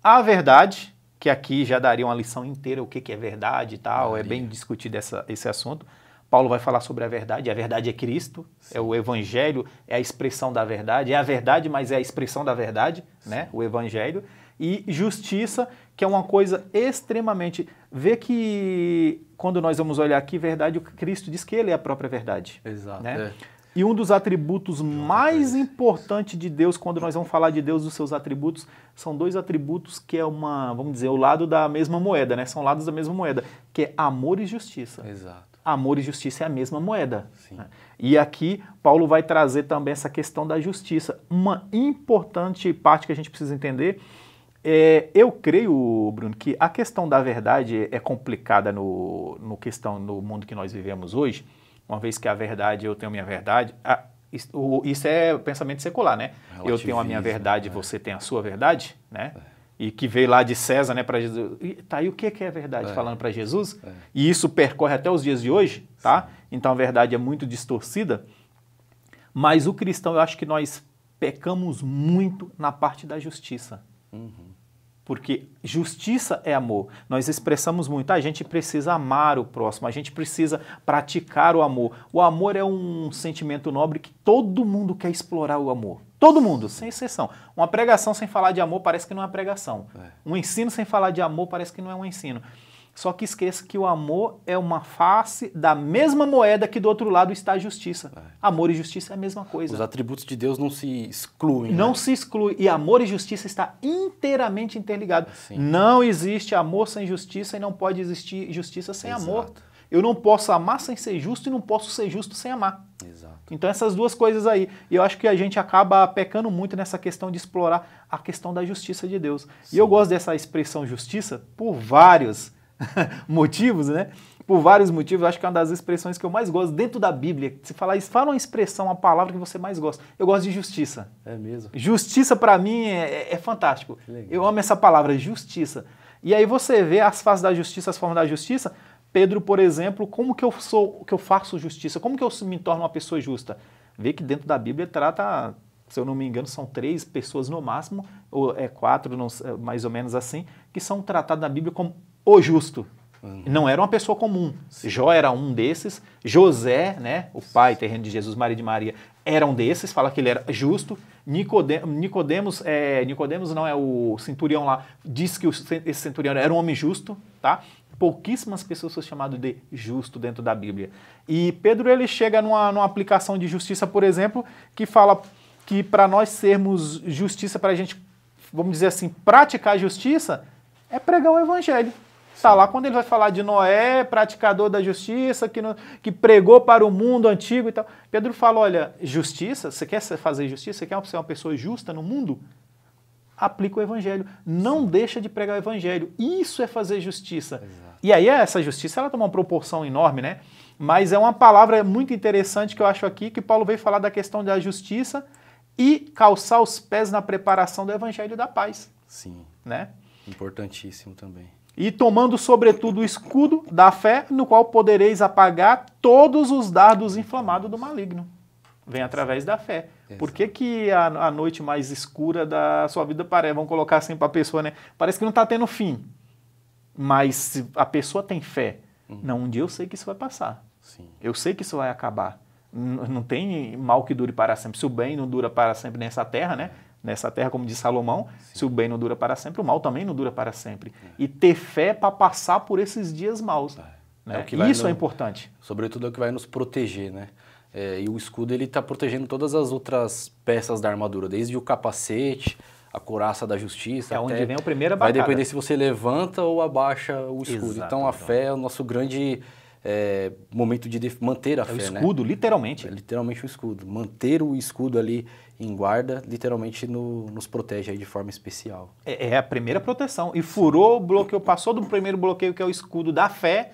A verdade, que aqui já daria uma lição inteira, o que é verdade e tal, é bem discutido esse assunto. Paulo vai falar sobre a verdade é Cristo, é o Evangelho, é a expressão da verdade, é a verdade, mas é a expressão da verdade, né? O Evangelho. E justiça, que é uma coisa extremamente... Vê que, quando nós vamos olhar aqui, verdade, o Cristo diz que ele é a própria verdade. Exato. Né? E um dos atributos mais importantes de Deus, quando nós vamos falar de Deus, dos seus atributos, são dois atributos que é vamos dizer, o lado da mesma moeda, né? São lados da mesma moeda, que é amor e justiça. Exato. Amor e justiça é a mesma moeda. Sim. Né? E aqui, Paulo vai trazer também essa questão da justiça. Uma importante parte que a gente precisa entender eu creio, Bruno, que a questão da verdade é complicada no mundo que nós vivemos hoje, uma vez que a verdade, eu tenho a minha verdade, isso é pensamento secular, né? Eu tenho a minha verdade, você tem a sua verdade, né? E que veio lá de César, né, para Jesus. E, tá, e o que é a verdade? Falando para Jesus? E isso percorre até os dias de hoje, tá? Sim. Então a verdade é muito distorcida, mas o cristão, eu acho que nós pecamos muito na parte da justiça. Porque justiça é amor. Nós expressamos muito, a gente precisa amar o próximo, a gente precisa praticar o amor. O amor é um sentimento nobre que todo mundo quer explorar o amor. Todo mundo, sem exceção. Uma pregação sem falar de amor parece que não é uma pregação. Um ensino sem falar de amor parece que não é um ensino. Só que esqueça que o amor é uma face da mesma moeda que do outro lado está a justiça. Amor e justiça é a mesma coisa. Os atributos de Deus não se excluem. Não se exclui. E amor e justiça está inteiramente interligado. Sim. Não existe amor sem justiça e não pode existir justiça sem amor. Eu não posso amar sem ser justo e não posso ser justo sem amar. Exato. Então essas duas coisas aí. E eu acho que a gente acaba pecando muito nessa questão de explorar a questão da justiça de Deus. Sim. E eu gosto dessa expressão justiça por vários motivos, né? Por vários motivos, eu acho que é uma das expressões que eu mais gosto dentro da Bíblia. Se falar isso, fala uma expressão, uma palavra que você mais gosta. Eu gosto de justiça. É mesmo? Justiça para mim é fantástico. Eu amo essa palavra, justiça. E aí você vê as faces da justiça, as formas da justiça. Pedro, por exemplo, como que eu faço justiça? Como que eu me torno uma pessoa justa? Vê que dentro da Bíblia trata, se eu não me engano, são 3 pessoas no máximo, ou 4, não, mais ou menos assim, que são tratadas na Bíblia como o justo. Não era uma pessoa comum. Sim. Jó era um desses. José, né, o pai terreno de Jesus, Maria de Maria, era um desses, fala que ele era justo. Nicodemos não é o centurião lá, diz que esse centurião era um homem justo, tá? Pouquíssimas pessoas são chamadas de justo dentro da Bíblia. E Pedro ele chega numa aplicação de justiça, por exemplo, que fala que para nós sermos justiça, para a gente, vamos dizer assim, praticar a justiça, é pregar o evangelho. Está lá quando ele vai falar de Noé, praticador da justiça, que pregou para o mundo antigo e tal. Pedro fala, olha, justiça, você quer fazer justiça? Você quer ser uma pessoa justa no mundo? Aplica o evangelho. Não deixa de pregar o evangelho. Isso é fazer justiça. Exato. E aí essa justiça ela toma uma proporção enorme, né? Mas é uma palavra muito interessante que eu acho aqui, que Paulo veio falar da questão da justiça e calçar os pés na preparação do evangelho da paz. Sim. Né? Importantíssimo também. E tomando sobretudo o escudo da fé, no qual podereis apagar todos os dardos inflamados do maligno. Vem através da fé. Exato. Por que a noite mais escura da sua vida parece, vamos colocar assim para a pessoa, né? Parece que não está tendo fim. Mas se a pessoa tem fé, não, um dia eu sei que isso vai passar. Sim. Eu sei que isso vai acabar. Não tem mal que dure para sempre. Se o bem não dura para sempre nessa terra, né? Nessa terra, como diz Salomão, sim, se o bem não dura para sempre, o mal também não dura para sempre. E ter fé para passar por esses dias maus. Né? Isso é importante. Sobretudo é o que vai nos proteger, né? E o escudo ele está protegendo todas as outras peças da armadura, desde o capacete, a couraça da justiça. É onde vem a primeira batalha. Vai depender se você levanta ou abaixa o escudo. Exato, então a fé é o nosso grande momento de manter a fé. O escudo, né? Literalmente. É literalmente o escudo. Manter o escudo ali em guarda, literalmente nos protege aí de forma especial. É a primeira proteção. E furou o bloqueio, passou do primeiro bloqueio, que é o escudo da fé,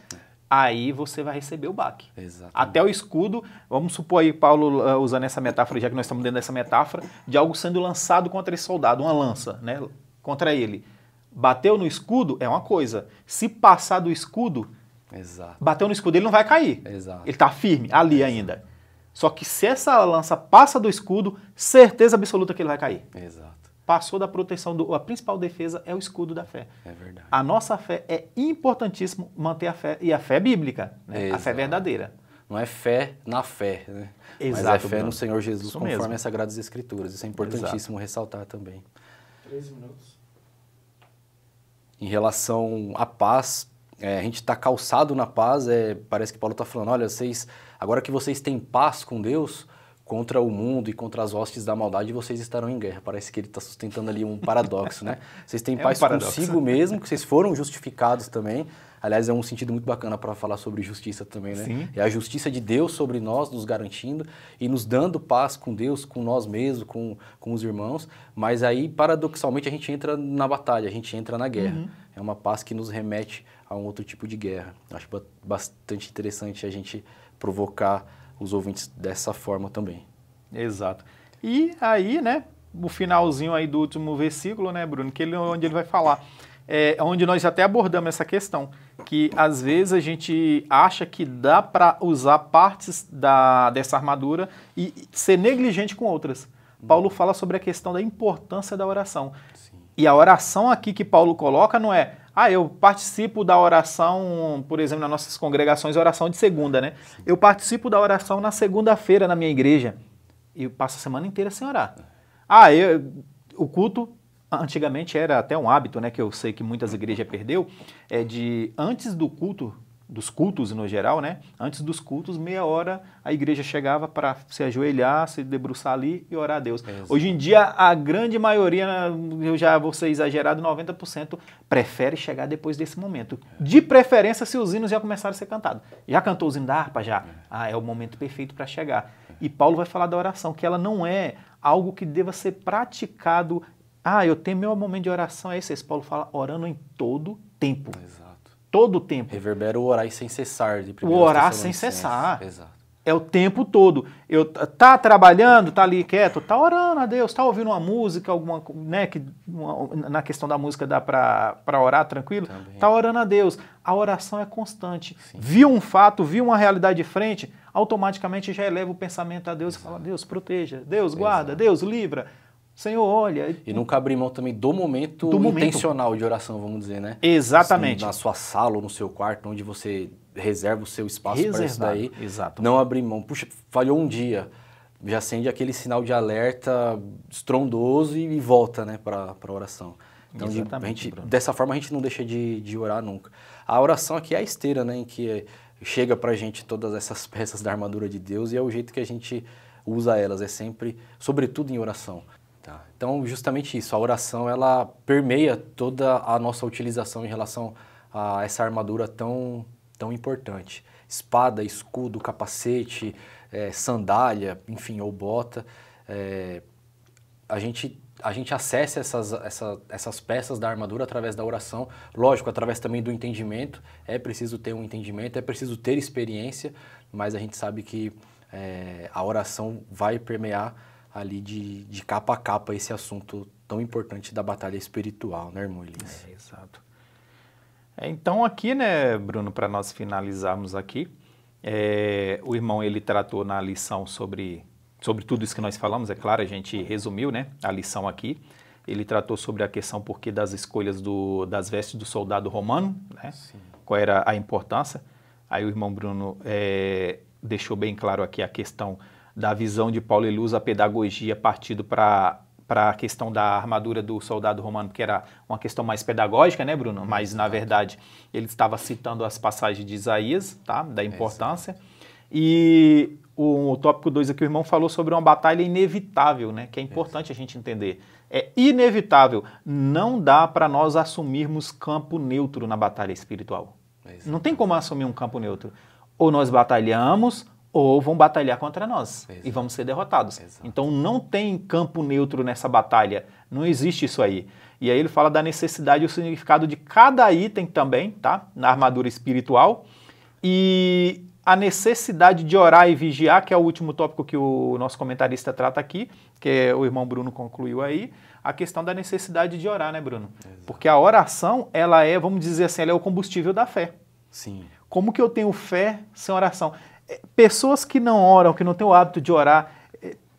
aí você vai receber o baque. Exatamente. Até o escudo, vamos supor aí, Paulo usando essa metáfora, já que nós estamos dentro dessa metáfora, de algo sendo lançado contra esse soldado, uma lança, né, contra ele. Bateu no escudo é uma coisa. Se passar do escudo, exato, bateu no escudo, ele não vai cair. Exato. Ele está firme ali ainda. Só que se essa lança passa do escudo, certeza absoluta que ele vai cair. Exato. Passou da proteção, a principal defesa é o escudo da fé. É verdade. A nossa fé é importantíssimo manter a fé, e a fé bíblica, né? A fé verdadeira. Não é fé na fé, né? Exato, mas é fé Bruno. no Senhor Jesus, Isso conforme mesmo. as Sagradas Escrituras. Isso é importantíssimo ressaltar também. 13 minutos. Em relação à paz, a gente está calçado na paz, parece que Paulo está falando, olha, agora que vocês têm paz com Deus, contra o mundo e contra as hostes da maldade, vocês estarão em guerra. Parece que ele está sustentando ali um paradoxo, né? Vocês têm paz consigo mesmo, que vocês foram justificados também. Aliás, é um sentido muito bacana para falar sobre justiça também, né? Sim. É a justiça de Deus sobre nós, nos garantindo e nos dando paz com Deus, com nós mesmos, com os irmãos. Mas aí, paradoxalmente, a gente entra na batalha, a gente entra na guerra. Uhum. É uma paz que nos remete a um outro tipo de guerra. Acho bastante interessante a gente provocar os ouvintes dessa forma também. Exato. E aí, né, o finalzinho aí do último versículo, né, Bruno, onde ele vai falar, onde nós até abordamos essa questão, que às vezes a gente acha que dá para usar partes dessa armadura e ser negligente com outras. Paulo fala sobre a questão da importância da oração. Sim. E a oração aqui que Paulo coloca não é, eu participo da oração, por exemplo, nas nossas congregações, oração de segunda, né? Sim. Eu participo da oração na segunda-feira na minha igreja e passo a semana inteira sem orar. O culto, antigamente era até um hábito, né, que eu sei que muitas igrejas perdeu, antes do culto, dos cultos no geral, né? Antes dos cultos, meia hora, a igreja chegava para se ajoelhar, se debruçar ali e orar a Deus. Exato. Hoje em dia, a grande maioria, eu já vou ser exagerado, 90%, prefere chegar depois desse momento. De preferência, se os hinos já começaram a ser cantados. Já cantou os hinos da harpa? Já. É o momento perfeito para chegar. E Paulo vai falar da oração, que ela não é algo que deva ser praticado. Eu tenho meu momento de oração, é esse. Paulo fala, orando em todo tempo. Exato. Todo o tempo. Reverbera o orar sem cessar. O orar sem cessar. Exato. É o tempo todo. Tá trabalhando, tá ali quieto, tá orando a Deus, tá ouvindo uma música, alguma, né, na questão da música dá para orar tranquilo, também. Tá orando a Deus. A oração é constante. Sim. Viu um fato, viu uma realidade de frente, automaticamente já eleva o pensamento a Deus. Exato. E fala, Deus proteja, Deus guarda, Exato. Deus livra. Senhor, olha... E nunca abrir mão também do momento intencional de oração, vamos dizer, né? Exatamente. Na sua sala ou no seu quarto, onde você reserva o seu espaço para isso daí. Exato. Não abrir mão. Puxa, falhou um dia, já acende aquele sinal de alerta estrondoso e volta, né, para a oração. Então, Exatamente, dessa forma, a gente não deixa de orar nunca. A oração aqui é a esteira, né, em que chega pra gente todas essas peças da armadura de Deus e é o jeito que a gente usa elas, é sempre, sobretudo em oração. Tá? Então, justamente isso, a oração, ela permeia toda a nossa utilização em relação a essa armadura tão importante. Espada, escudo, capacete, sandália, enfim, ou bota. A gente acessa essas peças da armadura através da oração, lógico, através também do entendimento. É preciso ter um entendimento, é preciso ter experiência, mas a gente sabe que a oração vai permear ali de capa a capa esse assunto tão importante da batalha espiritual, né, irmão Elias? Exato. Então aqui, né, Bruno, para nós finalizarmos aqui, o irmão ele tratou na lição sobre tudo isso que nós falamos, é claro, a gente resumiu, né, a lição aqui. Ele tratou sobre a questão porquê das escolhas das vestes do soldado romano, né, qual era a importância. Aí o irmão Bruno deixou bem claro aqui a questão da visão de Paulo, ele usa a pedagogia partindo para a questão da armadura do soldado romano, que era uma questão mais pedagógica, né, Bruno? Mas, na verdade, ele estava citando as passagens de Isaías, tá? Da importância. E o tópico 2 aqui, o irmão falou sobre uma batalha inevitável, né? Que é importante a gente entender. É inevitável. Não dá para nós assumirmos campo neutro na batalha espiritual. Não tem como assumir um campo neutro. Ou nós batalhamos, ou vão batalhar contra nós e vamos ser derrotados. Então não tem campo neutro nessa batalha, não existe isso aí. E aí ele fala da necessidade e o significado de cada item também, tá? Na armadura espiritual. E a necessidade de orar e vigiar, que é o último tópico que o nosso comentarista trata aqui, que o irmão Bruno concluiu aí, a questão da necessidade de orar, né, Bruno? Porque a oração, ela é, vamos dizer assim, ela é o combustível da fé. Sim. Como que eu tenho fé sem oração? Pessoas que não oram, que não têm o hábito de orar,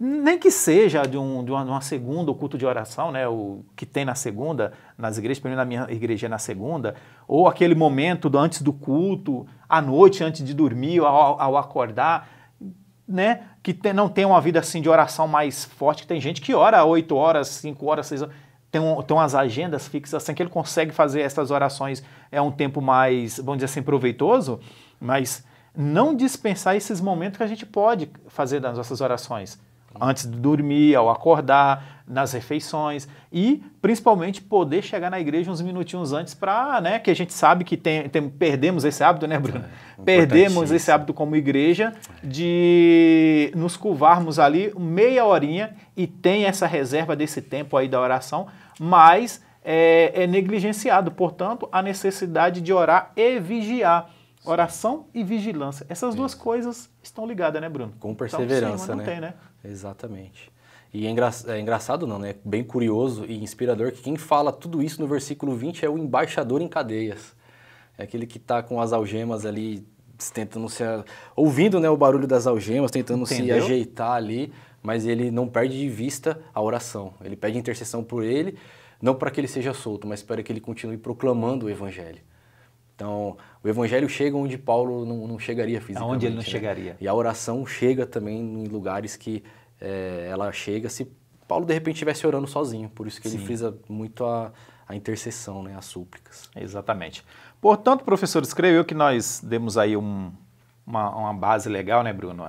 nem que seja de uma segunda, o culto de oração, né, o que tem na segunda, nas igrejas, pelo menos na minha igreja é na segunda, ou aquele momento antes do culto, à noite, antes de dormir, ao acordar, né, que não tem uma vida assim de oração mais forte, que tem gente que ora 8 horas, 5 horas, 6 horas, tem umas agendas fixas, assim, que ele consegue fazer essas orações, um tempo mais, vamos dizer assim, proveitoso, mas não dispensar esses momentos que a gente pode fazer nas nossas orações. Antes de dormir, ao acordar, nas refeições e, principalmente, poder chegar na igreja uns minutinhos antes para, né, que a gente sabe que perdemos esse hábito, né, Bruno? Perdemos esse hábito como igreja de nos curvarmos ali meia horinha e tem essa reserva desse tempo aí da oração, mas é negligenciado. Portanto, a necessidade de orar e vigiar. Oração e vigilância. Essas duas coisas estão ligadas, né, Bruno? Com perseverança, então, né? Não tem, né? Exatamente. E é engraçado não, né? Bem curioso e inspirador que quem fala tudo isso no versículo 20 é o embaixador em cadeias. É aquele que está com as algemas ali, tentando ouvindo, né, o barulho das algemas, tentando se ajeitar ali, mas ele não perde de vista a oração. Ele pede intercessão por ele, não para que ele seja solto, mas para que ele continue proclamando o evangelho. Então, o evangelho chega onde Paulo não chegaria fisicamente. Onde ele não chegaria. E a oração chega também em lugares que ela chega se Paulo, de repente, estivesse orando sozinho. Por isso que ele frisa muito a intercessão, né, as súplicas. Exatamente. Portanto, professores, creio eu que nós demos aí uma base legal, né, Bruno?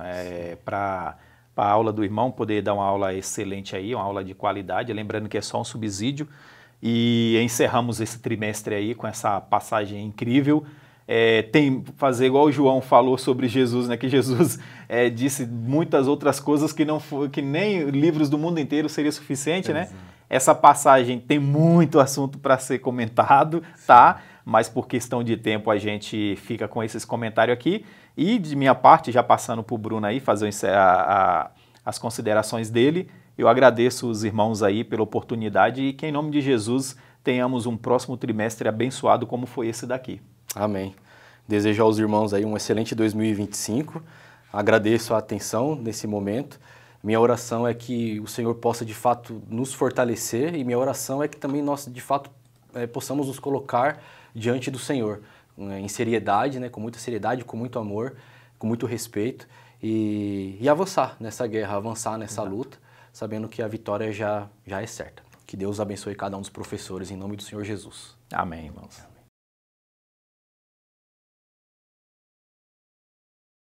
Para a aula do irmão poder dar uma aula excelente aí, uma aula de qualidade. Lembrando que é só um subsídio. E encerramos esse trimestre aí com essa passagem incrível. Fazer igual o João falou sobre Jesus, né? Que Jesus disse muitas outras coisas que nem livros do mundo inteiro seria suficiente, né? Essa passagem tem muito assunto para ser comentado, tá? Mas por questão de tempo a gente fica com esses comentários aqui. E de minha parte, já passando para o Bruno aí, fazer as considerações dele, eu agradeço os irmãos aí pela oportunidade e que em nome de Jesus tenhamos um próximo trimestre abençoado como foi esse daqui. Amém. Desejo aos irmãos aí um excelente 2025. Agradeço a atenção nesse momento. Minha oração é que o Senhor possa de fato nos fortalecer e minha oração é que também nós de fato possamos nos colocar diante do Senhor em seriedade, né, com muita seriedade, com muito amor, com muito respeito e avançar nessa guerra, avançar nessa luta, sabendo que a vitória já é certa. Que Deus abençoe cada um dos professores, em nome do Senhor Jesus. Amém, irmãos.